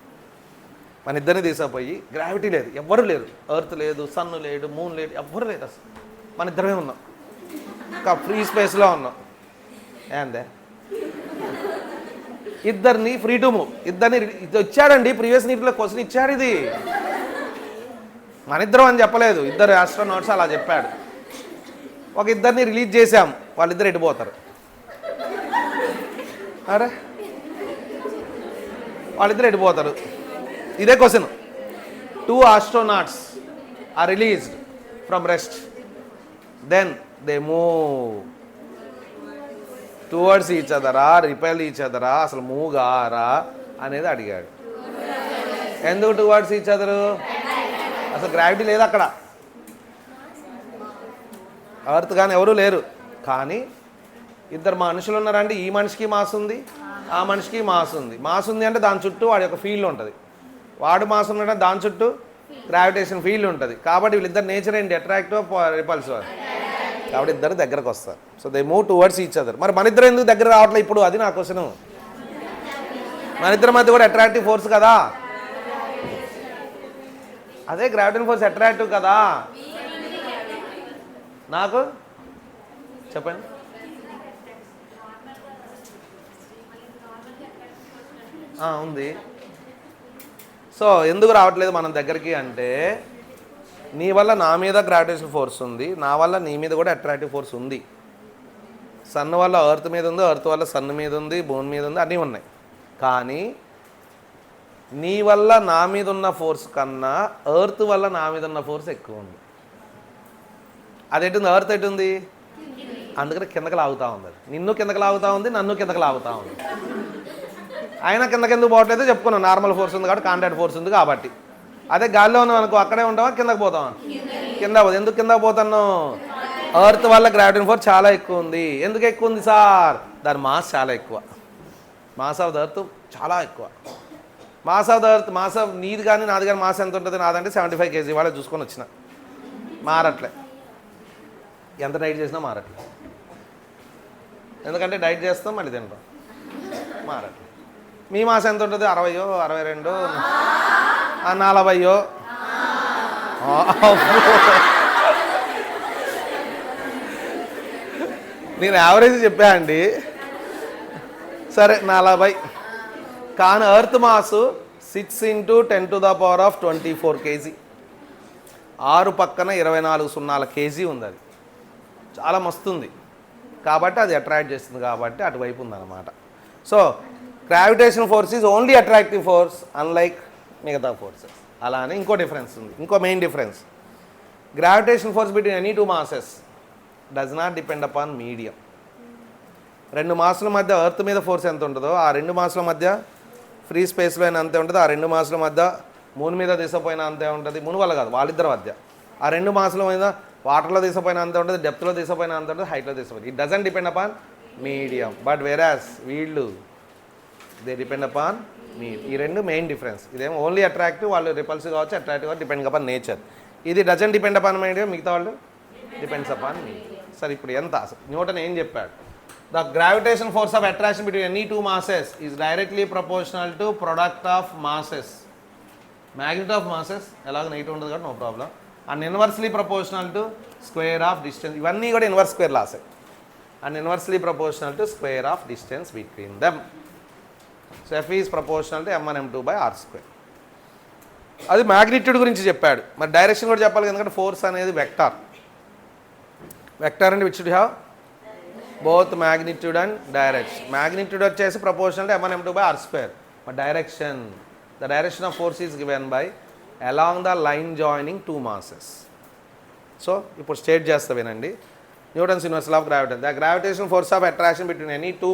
మన ఇద్దరిని తీసుకుపోయి, గ్రావిటీ లేదు, ఎవ్వరు లేరు, ఎర్త్ లేదు, సన్ లేడు, మూన్ లేడు, ఎవ్వరు లేరు అసలు. మన ఇద్దరమే ఉన్నాం, ఒక ఫ్రీ స్పేస్లో ఉన్నాం. ఏందే ఇద్దరిని ఫ్రీ టు మూవ్, ఇద్దరిని ఇది వచ్చాడండి. ప్రీవియస్ నీటిలో క్వశ్చన్ ఇచ్చాడు. ఇది మన ఇద్దరం అని చెప్పలేదు, ఇద్దరు ఆస్ట్రోనాట్స్ అలా చెప్పాడు. ఒక ఇద్దరిని రిలీజ్ చేశాం, వాళ్ళిద్దరు ఎడిపోతారు. అరే వాళ్ళిద్దరు ఎడిపోతారు. ఇదే question. 2 astronauts are released from rest, then they move towards each other, repel each other, అసలు మూవ్ గారా అనేది అడిగాడు. ఎందుకు టువర్డ్స్ ఈచ్ అదర్? అసలు గ్రావిటీ లేదు అక్కడ, ఎర్త్ కానీ ఎవరూ లేరు. కానీ ఇద్దరు మనుషులు ఉన్నారంటే ఈ మనిషికి మాస్ ఉంది, ఆ మనిషికి మాస్ ఉంది. మాస్ ఉంది అంటే దాని చుట్టూ వాడి యొక్క ఫీల్డ్ ఉంటుంది. వాడు మాస్ ఉన్నాడంటే దాని చుట్టూ గ్రావిటేషన్ ఫీల్డ్ ఉంటుంది. కాబట్టి వీళ్ళిద్దరు నేచర్ ఏంటి? Attractive, repulsive. కాబట్టి ఇద్దరు దగ్గరకు వస్తారు. So they move towards each other. మరి మన ఇద్దరు ఎందుకు దగ్గర రావట్లేదు ఇప్పుడు? అది నా క్వశ్చన్. మన ఇద్దరి మధ్య కూడా అట్రాక్టివ్ ఫోర్స్ కదా. అదే గ్రావిటేషన్ ఫోర్స్ అట్రాక్టివ్ కదా. నాకు చెప్పండి. ఉంది. సో ఎందుకు రావట్లేదు మన దగ్గరికి అంటే, నీ వల్ల నా మీద గ్రావిటేషన్ ఫోర్స్ ఉంది, నా వల్ల నీ మీద కూడా అట్రాక్టివ్ ఫోర్స్ ఉంది. సన్ వల్ల ఎర్త్ మీద ఉంది, ఎర్త్ వల్ల సన్ మీద ఉంది, భూమి మీద ఉంది, అన్నీ ఉన్నాయి. కానీ నీ వల్ల నా మీద ఉన్న ఫోర్స్ కన్నా ఎర్త్ వల్ల నా మీద ఉన్న ఫోర్స్ ఎక్కువ ఉంది. అది ఎటుంది, ఎర్త్ ఎటుంది, అందుకని కిందకి లాగుతూ ఉంది. అది నిన్ను కిందకి లాగుతూ ఉంది, నన్ను కిందకి లాగుతూ ఉంది. అయినా కిందకెందుకు పోవట్లేదు చెప్పుకున్నాం, నార్మల్ ఫోర్స్ ఉంది కాబట్టి, కాంటాక్ట్ ఫోర్స్ ఉంది కాబట్టి. అదే గాల్లో ఉన్నాం అనుకో, అక్కడే ఉంటావా, కిందకి పోతావా? కింద పోదు. ఎందుకు కింద పోతాను? ఎర్త్ వల్ల గ్రావిటేషన్ ఫోర్స్ చాలా ఎక్కువ ఉంది. ఎందుకు ఎక్కువ ఉంది సార్? దాని మాస్ చాలా ఎక్కువ. మాస్ ఆఫ్ ద ఎర్త్ చాలా ఎక్కువ. Mass of the earth, mass of నీది కానీ నాది కానీ మాస్ ఎంత ఉంటుంది? నాదంటే 75 kg. వాళ్ళే చూసుకొని వచ్చిన, మారట్లే. ఎంత డైట్ చేసినా మారట్లే. ఎందుకంటే డైట్ చేస్తాం మళ్ళీ తింటాం, మారట్లే. మీ మాసం ఎంత ఉంటుంది? 60, 62, 40. నేను యావరేజ్ చెప్పా అండి. సరే 40. కానీ ఎర్త్ మాస్ 6 × 10⁻24 kg. 6 పక్కన 24 kg ఉంది. అది చాలా మస్తుంది కాబట్టి అది అట్రాక్ట్ చేస్తుంది కాబట్టి అటువైపు ఉందన్నమాట. So gravitation force is only attractive force unlike మిగతా ఫోర్సెస్. అలానే ఇంకో డిఫరెన్స్ ఉంది, ఇంకో main difference. Gravitation force between any two masses does not depend upon medium. 2 Masula మధ్య ఎర్త్ మీద ఫోర్స్ ఎంత ఉంటుందో ఆ 2 మాసుల మధ్య ఫ్రీ స్పేస్లో అయినా అంతే ఉంటుంది. ఆ 2 మాసుల మధ్య మూన్ మీద తీసపోయినా అంతే ఉంటుంది. మూన్ వల్ల కాదు, వాళ్ళిద్దరి మధ్య. ఆ 2 మాసుల మీద వాటర్లో తీసపోయినా అంతే ఉంటుంది, డెప్త్లో తీసపోయినా అంతే ఉంటుంది, హైట్లో తీసపోయినా. It doesn't depend upon medium. But whereas వీళ్ళు దే డిపెండ్ అపాన్ మీడియం. ఈ 2 మెయిన్ డిఫరెన్స్. ఇదేమో ఓన్లీ అట్రాక్టివ్, వాళ్ళు రిపల్సివ్ కావచ్చు, అట్రాక్టివ్ కావచ్చు, డిపెండ్ అపాన్ నేచర్. ఇది డజంట్ డిపెండ్ అపాన్ మీడియం, మిగతా వాళ్ళు డిపెండ్స్ అపాన్ మీడియం. సరే, ఇప్పుడు ఎంత న్యూటన్ ఏం చెప్పాడు? The gravitation force of attraction between any two masses is directly proportional to product of masses. Magnet of masses ఎలాగో నెగిటివ్ ఉంటుంది కాబట్టి no problem. And inversely proportional to square of distance. ఇవన్నీ కూడా ఇన్వర్స్ స్క్వేర్ లాసే. And inversely proportional to square of distance between them. So F is proportional to m1 m2/r². అది మ్యాగ్నిట్యూడ్ గురించి చెప్పాడు. మరి డైరెక్షన్ కూడా చెప్పాలి, ఎందుకంటే ఫోర్స్ అనేది వెక్టార్. వెక్టార్ అంటే which should have both magnitude and direction. Magnitude వచ్చేసి proportional to m1 m2/r². But direction, the direction of force is given by along the line joining two masses. So ఇప్పుడు స్టేట్ చేస్తా వినండి. Newton's universal of gravity. The gravitation force of attraction between any two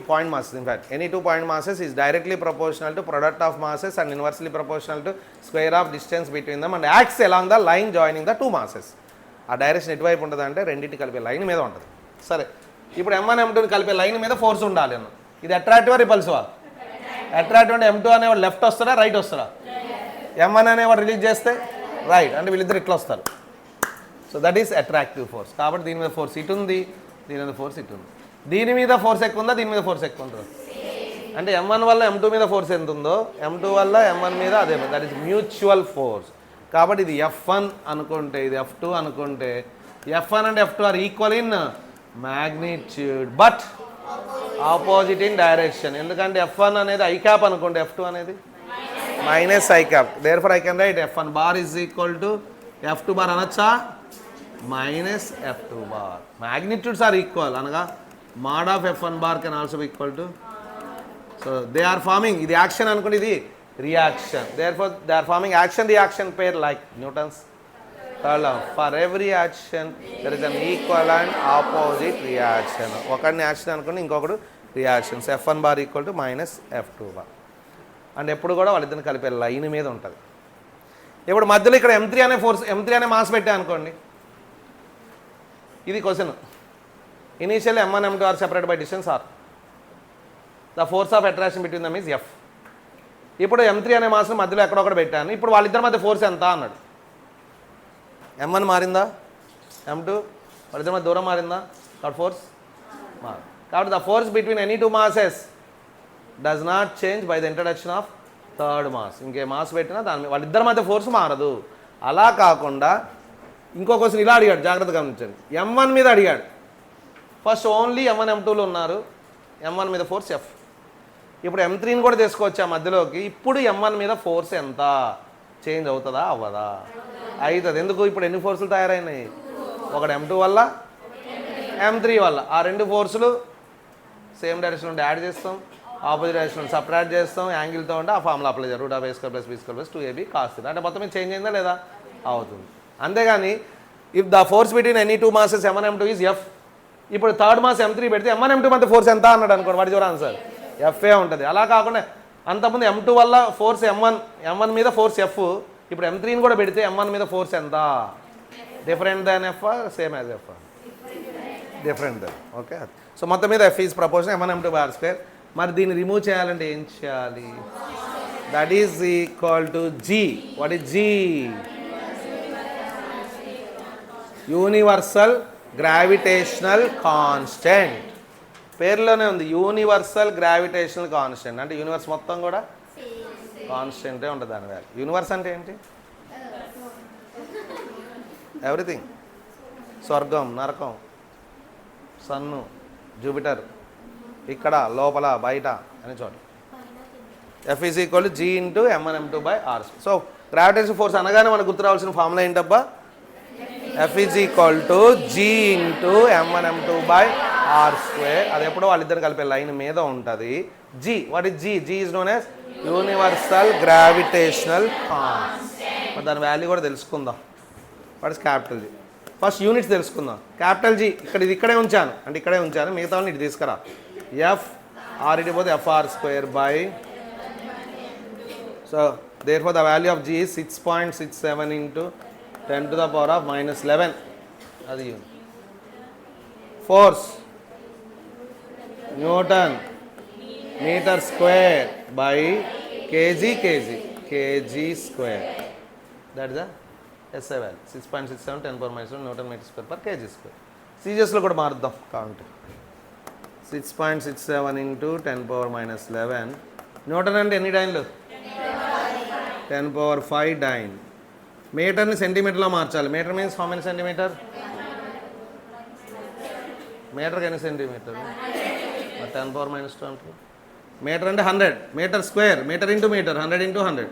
point masses, in fact any 2 point masses is directly proportional to product of masses and inversely proportional to square of distance between them and acts along the line joining the two masses. ఆ డైరెక్షన్ ఎటువైపు ఉంటుంది అంటే రెండింటి కలిపే లైన్ మీద ఉంటుంది. సరే, ఇప్పుడు m1 m2 కలిపే లైన్ మీద ఫోర్స్ ఉండాలి అన్న. ఇది అట్రాక్టివా రిపల్సివా? అట్రాక్టివ్ అంటే m2 అనేవాడు లెఫ్ట్ వస్తారా రైట్ వస్తారా? m1 అనేవాడు రిలీజ్ చేస్తే రైట్, అంటే వీళ్ళిద్దరు ఇట్లా వస్తారు. So that is attractive force. కాబట్టి దీని మీద ఫోర్స్ ఇటు ఉంది, దీని మీద ఫోర్స్ ఇటు ఉంది. దీని మీద ఫోర్స్ ఎక్కువ ఉందా, దీని మీద ఫోర్స్ ఎక్కువ ఉంటుందా? అంటే m1 వల్ల m2 మీద ఫోర్స్ ఎంత ఉందో m2 వల్ల m1 మీద అదే. That is mutual force. కాబట్టి ఇది F1 అనుకుంటే ఇది F2 అనుకుంటే F1 and F2 are equal in magnitude but opposite in direction. ఎందుకంటే F1 అనేది I క్యాప్ అనుకోండి, F2 అనేది minus I cap. Therefore I can write F1 bar is equal to F2 bar అనొచ్చా? Minus F2 bar. Magnitudes are equal అనగా mod of F1 bar can also be equal to, so they are forming, ఇది యాక్షన్ అనుకోండి, ఇది reaction. therefore they are forming action reaction pair like Newton's third law. for every action there is an equal and opposite reaction. ఒకడిని యాక్షన్ అనుకోండి, ఇంకొకడు reactions. F1 bar equal to minus F2 bar. And ఎప్పుడు కూడా వాళ్ళిద్దరిని కలిపే లైన్ మీద ఉంటుంది. ఇప్పుడు మధ్యలో ఇక్కడ m3 అనే ఫోర్స్, m3 అనే మాస్ పెట్టా అనుకోండి. ఇది question. Initially m1 m2 are separated by distance r. The force of attraction between them is F. ఇప్పుడు m3 అనే మాస్ మధ్యలో ఎక్కడొక్కడ పెట్టాను. ఇప్పుడు వాళ్ళిద్దరి మధ్య ఫోర్స్ ఎంత అన్నాడు. m1 మారిందా, m2 వాళ్ళిద్దరి మధ్య దూరం మారిందా, కాబట్టి ఫోర్స్ మారు. కాబట్టి the force between any two masses does not change by the introduction of third mass. ఇంకే మాస్ పెట్టినా దాని వాళ్ళిద్దరి మధ్య ఫోర్స్ మారదు. అలా కాకుండా ఇంకో క్వశ్చన్ ఇలా అడిగాడు, జాగ్రత్తగా గమనించండి. m1 మీద అడిగాడు. ఫస్ట్ ఓన్లీ m1 m2లో ఉన్నారు, m1 మీద ఫోర్స్ F. ఇప్పుడు M3ని కూడా తీసుకోవచ్చా మధ్యలోకి. ఇప్పుడు M1 మీద ఫోర్స్ ఎంత చేంజ్ అవుతుందా అవ్వదా? అవుతుంది. ఎందుకు? ఇప్పుడు ఎన్ని ఫోర్సులు తయారైనాయి? ఒకటి M2 వల్ల, M3 వల్ల. ఆ రెండు ఫోర్సులు సేమ్ డైరెక్షన్ ఉంటే యాడ్ చేస్తాం, ఆపోజిట్ డైరెక్షన్ సపరేట్ చేస్తాం, యాంగిల్తో ఉంటే ఆ ఫార్ములా అప్లై చేయాలి. Root of A² + B² + 2AB cos θ. అంటే మొత్తం మీద చేంజ్ అయిందా లేదా? అవుతుంది. అంతేగాని if the force between any two masses M1 M2 is F. ఇప్పుడు థర్డ్ మాస్ M3 పెడితే M1 M2 మధ్య ఫోర్స్ ఎంత అన్నాడు అనుకోండి, what is your answer? F ఉంటుంది. అలా కాకుండా అంతకుముందు M2 వల్ల ఫోర్స్ M1 మీద ఫోర్స్ F. ఇప్పుడు M3ని కూడా పెడితే M1 మీద ఫోర్స్ ఎంత? Different than F, same as F? Different than. Okay. So మొత్తం మీద F is proportion M1 M2 R². మరి దీన్ని రిమూవ్ చేయాలంటే ఏం చేయాలి? That is equal to G. What is G? Universal gravitational constant. పేరులోనే ఉంది యూనివర్సల్ గ్రావిటేషనల్ కాన్స్టెంట్. అంటే యూనివర్స్ మొత్తం కూడా కాన్స్టెంటే ఉంటుంది దాని వాల్యూ. యూనివర్స్ అంటే ఏంటి? ఎవ్రీథింగ్. స్వర్గం, నరకం, సన్ను, జూపిటర్, ఇక్కడ, లోపల, బయట అని చోట. F is equal to G into M1 M2 by R². So gravitation force అనగానే మనకు గుర్తు రావాల్సిన ఫార్ములా ఏంటబ్బా? F is equal to G into M1 M2 by R². అది ఎప్పుడో వాళ్ళిద్దరు కలిపే లైన్ మీద ఉంటుంది. G. What is G? G is known as universal gravitational constant. మరి దాని వాల్యూ కూడా తెలుసుకుందాం. What is capital G? First units తెలుసుకుందాం. క్యాపిటల్ G ఇది ఇక్కడే ఉంచాను, అంటే ఇక్కడే ఉంచాను. మిగతా వాళ్ళని ఇటు తీసుకురా. F R ఇటు పోతే FR² by. So therefore the value of G is 6.67 into 10⁻⁻11. అది unit. Force newton metre square by kg square. That is the SI value. 6.67 10⁻⁻7 newton metre square per kg square. సీజెస్లో కూడా మారుద్దాం కావాలంటే. 6.67 ఇంటూ 10⁻⁻11. న్యూటన్ అంటే ఎన్ని డైన్లు? 10⁵ డైన్. మీటర్ని సెంటీమీటర్లో మార్చాలి. Metre means how many centimetre? మీటర్కి ఎన్ని సెంటీమీటర్? 10⁻⁻2. మీటర్ అంటే 100. Metre square, metre into metre, 100 into 100,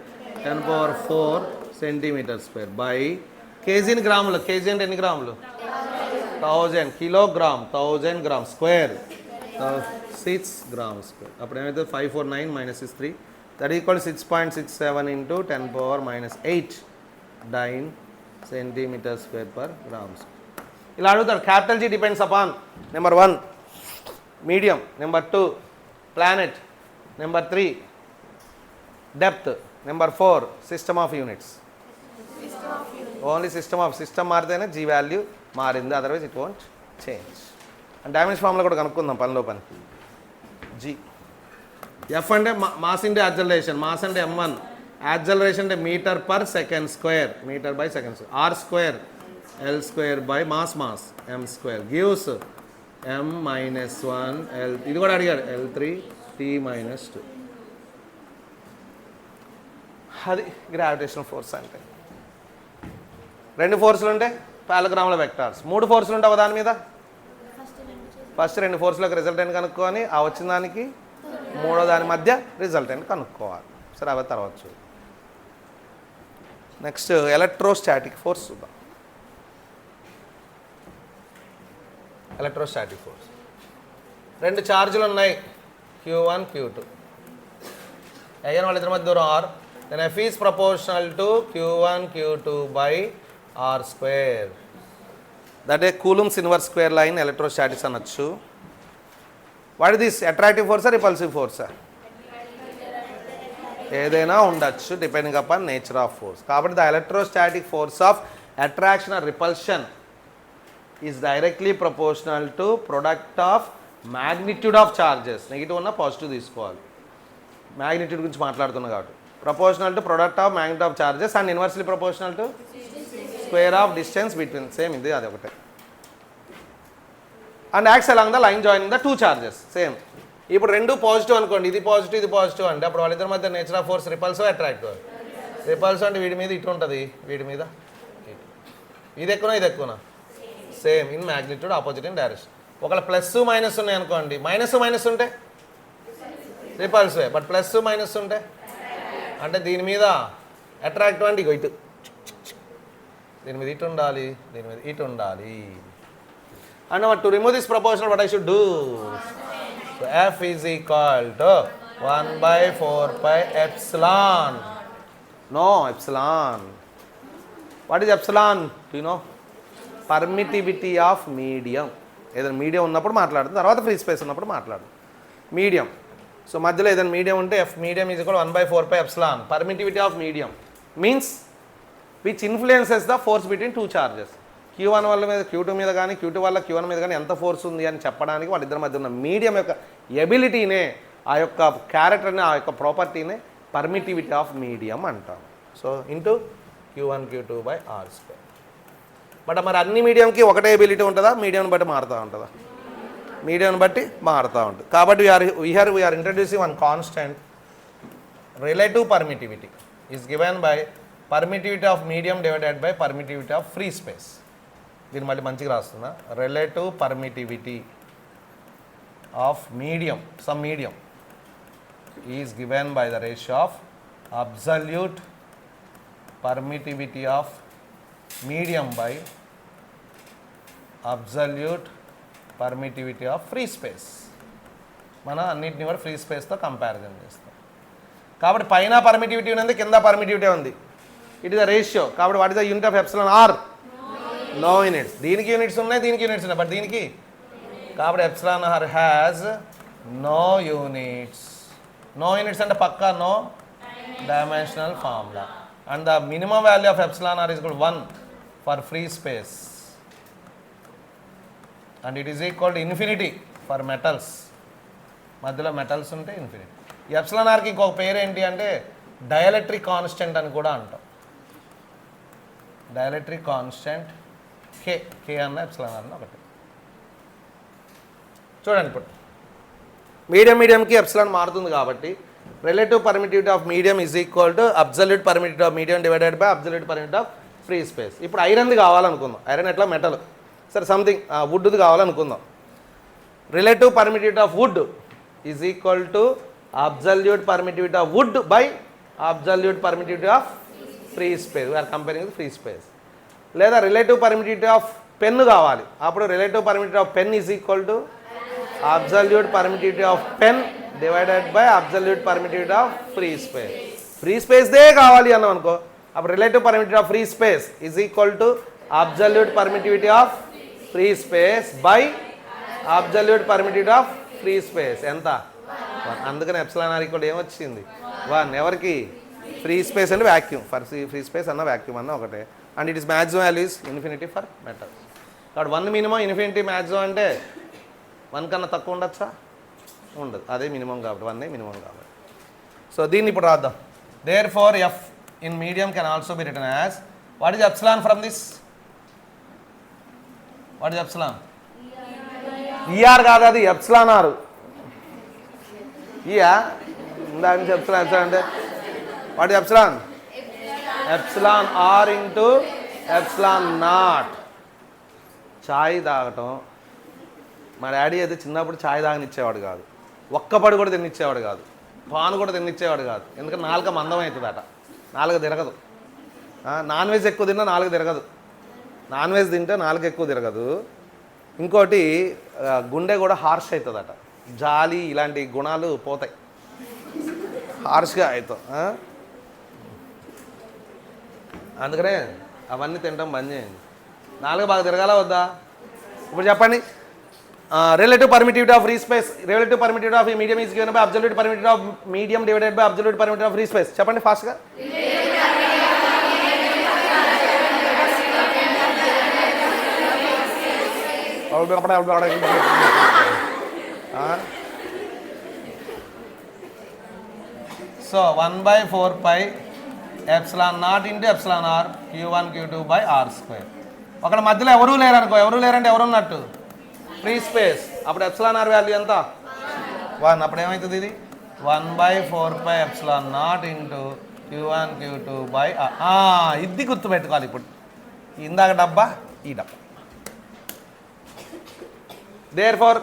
10⁴ centimetre square by కేజీని గ్రాములు. కేజీ అంటే ఎన్ని గ్రాములు? 1000. Kilogram 1000 gram square 6 gram square. అప్పుడు ఏమైతే 549 minus 3, that equal 6.67 into 10⁻⁸ dyne centimetre square per gram square. ఇలా అడుగుతారు. Capital G depends upon number 1 medium, number 2 planet, number 3 depth, number 4 system of units. Only system మారితేనే G వాల్యూ మారింది, otherwise it won't change. And damage formula కూడా కనుక్కుందాం పనిలో పని. G. F అంటే మాస్ ఇంటూ యాక్సలరేషన్. మాస్ అంటే M1, యాక్సలరేషన్ అంటే metre per second square, metre by second square. R² L² by mass M² gives M-1 L. ఇది కూడా అడిగాడు. L3 T-2. అది గ్రావిటేషనల్ ఫోర్స్ అంటే. 2 ఫోర్సులు ఉంటే పారాగ్రామ్ల వెక్టార్స్. 3 ఫోర్సులు ఉంటావు దాని మీద. ఫస్ట్ 2 ఫోర్సులకు రిజల్టెంట్ కనుక్కొని ఆ వచ్చిన దానికి మూడో దాని మధ్య రిజల్టెంట్ కనుక్కోవాలి. సరే అవి తర్వాత చూద్దాం. నెక్స్ట్ ఎలక్ట్రోస్టాటిక్ ఫోర్స్ చూద్దాం. Electrostatic force. 2 ఛార్జీలు ఉన్నాయి, Q1 Q2. అయ్యాను వాళ్ళిద్దరి మధ్య దూరం R. Then F is proportional to Q1 Q2 by R². That a Coulomb's inverse square line electrostatics అనొచ్చు. What is this? అట్రాక్టివ్ ఫోర్సా రిపల్సివ్ ఫోర్సా? ఏదైనా ఉండొచ్చు depending upon nature of force. కాబట్టి the electrostatic force of attraction or repulsion is directly proportional to product of magnitude of charges. Negative ఉన్న పాజిటివ్ తీసుకోవాలి. మ్యాగ్నిట్యూడ్ గురించి మాట్లాడుతున్నా కాబట్టి proportional to product of magnitude of charges and inversely proportional to square of distance between. Same ఇది అది ఒకటే. And acts along the line joining the 2 charges. Same. ఇప్పుడు 2 పాజిటివ్ అనుకోండి, ఇది పాజిటివ్ అంటే అప్పుడు వాళ్ళిద్దరి మధ్య nature of force repulsive attractive. Repulsive అంటే వీడి మీద ఇటు ఉంటుంది, వీడి మీద ఇది ఎక్కువనా ఇది ఎక్కువనా? Same in magnitude, opposite in direction. ఒకవేళ ప్లస్ మైనస్ ఉన్నాయి అనుకోండి, మైనస్ ఉంటే రిపల్సివ్. బట్ ప్లస్ మైనస్ ఉంటే అంటే దీని మీద అట్రాక్టివ్ అంటే ఇగో ఇటు, దీని మీద ఇటు ఉండాలి, దీని మీద ఇటు ఉండాలి. And to remove this proportional what I should do? So F is equal to 1/4π epsilon. No, epsilon. What is epsilon? Do you know? Permittivity of medium. ఏదైనా మీడియం ఉన్నప్పుడు మాట్లాడుతుంది, తర్వాత ఫ్రీ స్పేస్ ఉన్నప్పుడు మాట్లాడుతుంది. మీడియం. సో మధ్యలో ఏదైనా మీడియం ఉంటే F medium is equal 1/4π epsilon. Permittivity of medium means which influences the force between two charges. Q1 వాళ్ళ మీద Q2 మీద కానీ, Q2 వల్ల Q1 మీద కానీ ఎంత ఫోర్స్ ఉంది అని చెప్పడానికి వాళ్ళిద్దరి మధ్య ఉన్న మీడియం యొక్క ఎబిలిటీనే, ఆ యొక్క క్యారెక్టర్ని, ఆ యొక్క ప్రాపర్టీనే పర్మిటివిటీ ఆఫ్ మీడియం అంటాం. So into Q1 Q2/r². But మరి అన్ని మీడియంకి ఒకటే ఎబిలిటీ ఉంటుందా? మీడియంని బట్టి మారుతూ ఉంటుందా? మీడియంని బట్టి మారుతూ ఉంటుంది. కాబట్టి we are introducing one constant relative permittivity is given by permittivity of medium divided by permittivity of free space. దీన్ని మళ్ళీ మంచిగా రాస్తున్నా. Relative permittivity of medium, some medium, is given by the ratio of absolute permittivity of medium by absolute permittivity of free space. మనం అన్నింటినీ కూడా ఫ్రీ స్పేస్తో కంపారిజన్ చేస్తాం. కాబట్టి పైన పర్మిటివిటీ ఉంది, కింద పర్మిటివిటీ ఉంది. It is a ratio. కాబట్టి what is the unit of epsilon R? No units. దీనికి యూనిట్స్ ఉన్నాయి, దీనికి యూనిట్స్ ఉన్నాయి, బట్ దీనికి కాబట్టి epsilon R has no units. No units అంటే పక్కా no dimensional formula. And the minimum value of epsilon r is equal to 1 for free space, and it is equal to infinity for metals. మధ్యలో మెటల్స్ ఉంటే ఇన్ఫినిటీ. ఈ ఎప్సిలాన్ ఆర్కి ఇంకొక పేరు ఏంటి అంటే డైఎలక్ట్రిక్ కాన్స్టెంట్ అని కూడా అంటాం. డైఎలక్ట్రిక్ కాన్స్టెంట్ కే అన్న ఎప్సిలాన్ అన్న ఒకటి. చూడండి, ఇప్పుడు మీడియంకి ఎప్సిలాన్ మారుతుంది కాబట్టి relative permittivity of medium is equal to absolute permittivity of medium divided by absolute permittivity of free space. ఇప్పుడు ఐరన్ది కావాలనుకుందాం. ఐరన్ ఎట్లా మెటల్, సరే సంథింగ్ వుడ్ది కావాలనుకుందాం. Relative permittivity of wood is equal to absolute permittivity of wood by absolute permittivity of free space. We're comparing with free space. లేదా రిలేటివ్ పర్మిటివిటీ ఆఫ్ పెన్ కావాలి, అప్పుడు relative permittivity of pen is equal to absolute permittivity of pen divided by absolute permittivity of free space. Free స్పేస్దే కావాలి అన్నాం అనుకో, అప్పుడు relative permittivity of free space is equal to absolute permittivity of free space by absolute permittivity of free space. ఎంత? 1. అందుకని ఎప్సిలాన్ ఆర్ ఈక్వల్ ఏమొచ్చింది? 1. ఎవరికి? ఫ్రీ స్పేస్ అంటే వ్యాక్యూమ్. ఫర్ ఫ్రీ స్పేస్ అన్న వ్యాక్యూమ్ అన్న ఒకటే. And it is maximum value is infinity for metals. కాబట్టి 1 మినిమం, ఇన్ఫినిటీ మ్యాక్సిమం అంటే 1 కన్నా తక్కువ ఉండొచ్చా? ఉండదు. అదే మినిమం కాబట్టి 1 మినిమం కాబట్టి. సో దీన్ని ఇప్పుడు రాద్దాం. Therefore F in medium can also be written as what is epsilon from this? What is epsilon? ER కాదు, అది ఎప్సిలాన్ ఆర్. ఈయా ఇందాక నుంచి ఎప్సిలాన్ అంటే what is epsilon? Epsilon R into epsilon naught. ఛాయ్ తాగటం, మా డాడీ అయితే చిన్నప్పుడు ఛాయ్ తాగనిచ్చేవాడు కాదు, ఒక్కపడి కూడా తినిచ్చేవాడు కాదు, పాను కూడా తినిచ్చేవాడు కాదు. ఎందుకంటే నాలుక మందం అవుతుందట, నాలుక తిరగదు. నాన్ వెజ్ ఎక్కువ తిన్నా నాలుక తిరగదు. నాన్ వెజ్ తింటే నాలుక ఎక్కువ తిరగదు. ఇంకోటి గుండె కూడా హార్ష్ అవుతుందట, జాలి ఇలాంటి గుణాలు పోతాయి, హార్ష్గా అవుతాం. అందుకనే అవన్నీ తినడం బంద్ చేయండి. నాలుగు బాగా తిరగాల వద్దా? ఇప్పుడు చెప్పండి. Relative permittivity of free space, relative permittivity of medium is given by absolute permittivity of medium divided by absolute permittivity of free space. చెప్పండి ఫాస్ట్గా. So 1/4π epsilon naught into epsilon r q1 q2/r². అక్కడ మధ్యలో ఎవరూ లేరనుకో, ఎవరూ లేరంటే ఎవరు ఉన్నట్టు? Free space. అప్పుడు ఎప్సిలాన్ ఆర్ వాల్యూ ఎంత? 1. అప్పుడు ఏమవుతుంది? ఇది 1/4π epsilon naught into q1 q2/r. ఇది గుర్తుపెట్టుకోవాలి. ఇప్పుడు ఇందాక డబ్బా, ఈ డబ్బా. దేర్ ఫోర్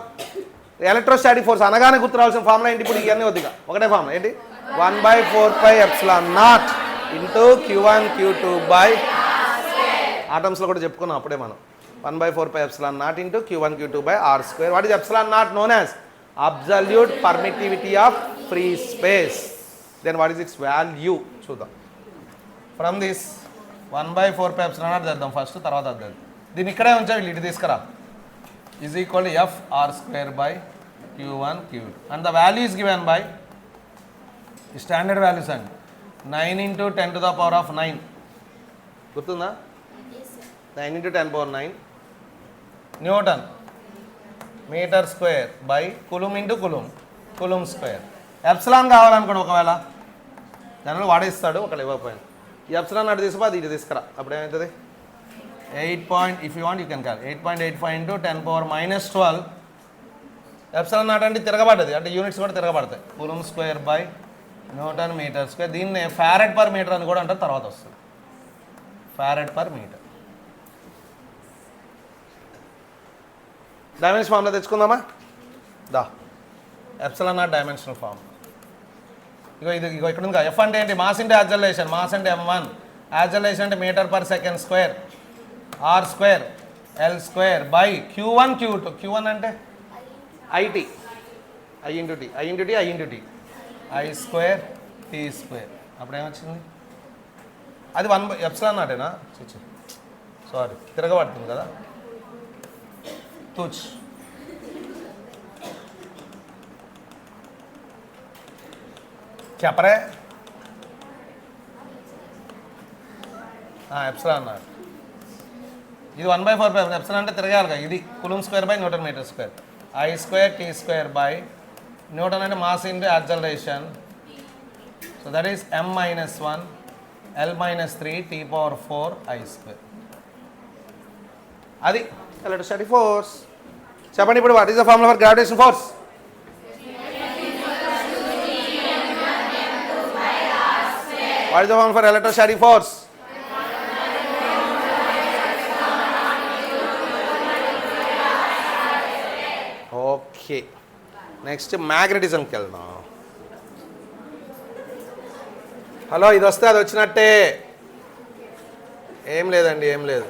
ఎలక్ట్రోస్టాటిక్ ఫోర్స్ అనగానే గుర్తు రావాల్సిన ఫార్ములా ఏంటి? ఇప్పుడు ఇవన్నీ వద్దిగా ఒకటే ఫార్ములా ఏంటి? 1/4πε0 ఇంటూ Q1 Q2 బై ఆటమ్స్లో కూడా చెప్పుకున్నాం అప్పుడే మనం. 1/4πε0 into Q1 Q2 by R². What is ε0 known as absolute permittivity of free space. Then what is its value చూద్దాం. ఫ్రమ్ దిస్ 1/4πε0 చేద్దాం ఫస్ట్, తర్వాత అద్దాం. దీన్ని ఇక్కడే ఉంచా, వీళ్ళు ఇటు తీసుకురా. Is equal to FR² by Q1 Q2 and the value is given by standard values అండి. 9 ఇంటూ 10⁻⁹ గుర్తుందా? 9 into 10⁹ newton metre square by coulomb into coulomb square. Epsilon కావాలనుకోండి, ఒకవేళ దానిలో వాడేస్తాడు, ఒకళ్ళు ఇవ్వకపోయినా ఈ ఎప్సిలాన్ అటు తీసుకో, అది ఇటు తీసుకురా. అప్పుడు ఏమవుతుంది? 8 if you want you can call 8.85 into 10⁻⁻12. Epsilon naught అంటే తిరగబడ్డది, అంటే యూనిట్స్ కూడా తిరగబడతాయి. Coulomb square by newton metre square. దీన్ని ఫారెడ్ పర్ మీటర్ అని కూడా అంటారు, తర్వాత వస్తుంది. Farad per metre. Dimension formula తెచ్చుకుందామా? దా ఎప్సిలాన్ డైమెన్షనల్ ఫార్మ్. ఇగో ఇక్కడ ఉంది. ఎఫ్ అంటే ఏంటి? Mass into acceleration. మాస్ అంటే m1, యాక్సలరేషన్ అంటే metre per second square, R² L² by Q1 Q2. Q1 అంటే IT, I into T, I into T, I into T, I² T². అప్పుడు ఏమొచ్చింది? అది 1 ఎప్సిలాన్ నాటేనా? సారీ, తిరగబడుతుంది కదా. తుచ్ చెప్పరే. Epsilon naught. ఇది 1/4 ఎప్సిలాన్ అంటే తిరగాలి కదా. ఇది coulomb square by newton metre square. I² T² by newton అంటే mass into acceleration. So that is m-1 L-3 T⁴ I². అది ఎలక్ట్రోస్టాటిక్ ఫోర్స్. చెప్పండి ఇప్పుడు, what is the formula for gravitation force? What is the formula for electrostatic force? Okay, next మ్యాగ్నెటిజంకి వెళ్దాం. హలో, ఇది వస్తే అది వచ్చినట్టే. ఏం లేదండి, ఏం లేదు.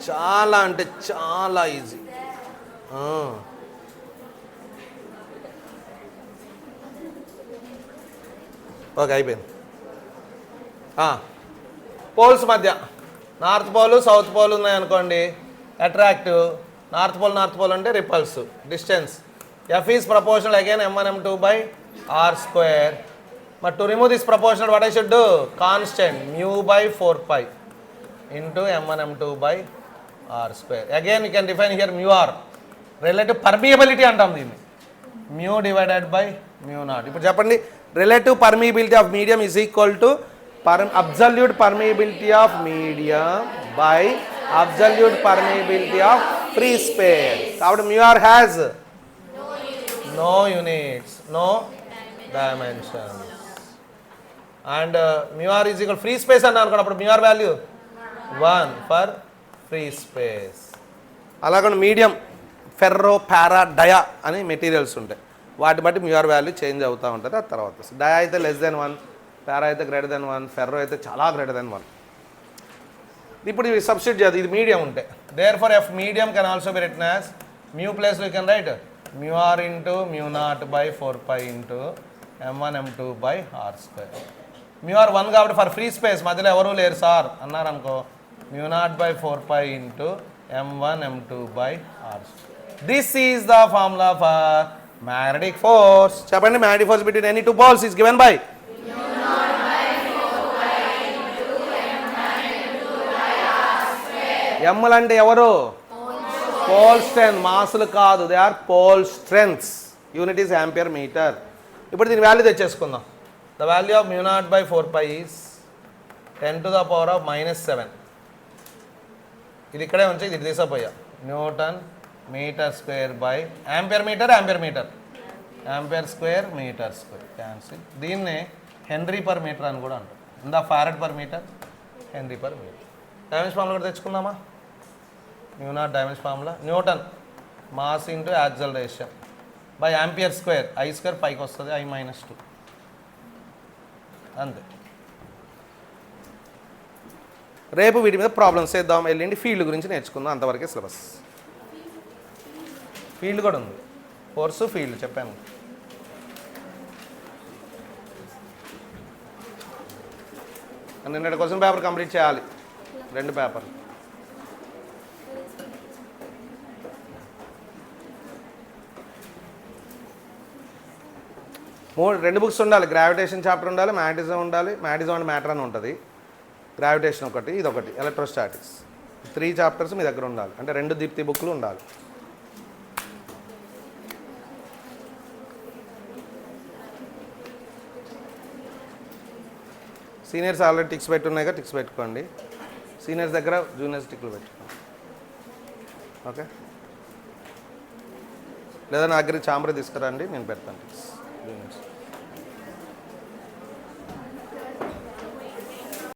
చాలా అంటే చాలా ఈజీ. ఓకే, అయిపోయింది. పోల్స్ మధ్య నార్త్ పోల్ సౌత్ పోల్ ఉన్నాయనుకోండి, అట్రాక్టివ్. నార్త్ పోల్ అంటే repels. Distance F is proportional again m1 m2 by R². But to remove this proportional what I should do? Constant μ/4π into m1 m2 by R². Again you can define here μr, relative permeability అంటాం దీన్ని. μ డివైడెడ్ బై μ0. ఇప్పుడు చెప్పండి, relative permeability of medium is equal to absolute permeability of medium by absolute permeability of free space. కాబట్టి μr has no units, no dimensions, and μr is equal free space అన్నా అనుకోండి, అప్పుడు μr value 1 for free space. అలాగే మీడియం, ఫెర్రో, పారా, డయా అని మెటీరియల్స్ ఉంటాయి. వాటి బట్టి μr వాల్యూ చేంజ్ అవుతూ ఉంటుంది. ఆ తర్వాత వస్తుంది. డయా అయితే <1, పారా అయితే <1, ఫెర్రో అయితే చాలా <1. ఇప్పుడు ఇవి సబ్స్టిట్యూట్ చేయాలి. ఇది మీడియం ఉంటే, there for F medium can also be written as mu ప్లేస్లో you can write μr into μ0/4π into m1 m2 by R². μr 1 కాబట్టి ఫర్ ఫ్రీ స్పేస్, మధ్యలో ఎవరూ లేరు సార్ అన్నారనుకో, μ0/4π into m1 m2 by R². This is the formula for magnetic force. చెప్పండి, magnetic force between any two poles is given by ఎమ్ములు అంటే ఎవరు? Pole strength. మాసులు కాదు, they are pole strengths. Unit is ampere metre. ఇప్పుడు దీని వాల్యూ తెచ్చేసుకుందాం. The value of μ0/4π is 10⁻⁻7. ఇది ఇక్కడే ఉంచి ఇది తీసుకుపోయా. Newton metre square by ampere metre ampere square metre square cancel. దీన్నే హెన్రీ పర్ మీటర్ అని కూడా అంటారు. ఇందా farad per metre, henry per metre. Dimension formula కూడా తెచ్చుకుందామా? మ్యూ0 dimension formula newton mass into acceleration by ampere square, I square పైకి వస్తుంది, I-2 అంతే. రేపు వీటి మీద ప్రాబ్లమ్స్ చేద్దాం, వెళ్ళండి ఫీల్డ్ గురించి నేర్చుకుందాం, అంతవరకే సిలబస్. ఫీల్డ్ కూడా ఉంది, ఫోర్సు ఫీల్డ్ చెప్పాను. నిన్నటి క్వశ్చన్ పేపర్ కంప్లీట్ చేయాలి, 2 పేపర్లు. రెండు బుక్స్ ఉండాలి, గ్రావిటేషన్ చాప్టర్ ఉండాలి, మ్యాగ్నెటిజం ఉండాలి, మ్యాగ్నెటిజం అండ్ మ్యాటర్ అని ఉంటుంది, గ్రావిటేషన్ ఒకటి, ఇదొకటి, ఎలక్ట్రోస్టాటిక్స్. 3 చాప్టర్స్ మీ దగ్గర ఉండాలి, అంటే 2 దీప్తి బుక్లు ఉండాలి. సీనియర్స్ ఆల్రెడీ టిక్స్ పెట్టున్నాయిగా, టిక్స్ పెట్టుకోండి. సీనియర్స్ దగ్గర జూనియర్స్ టిక్లు పెట్టుకోండి, ఓకే. లేదా నా దగ్గర చాంబర్ తీసుకురండి, నేను పెడతాను టిక్స్ జూనియర్స్.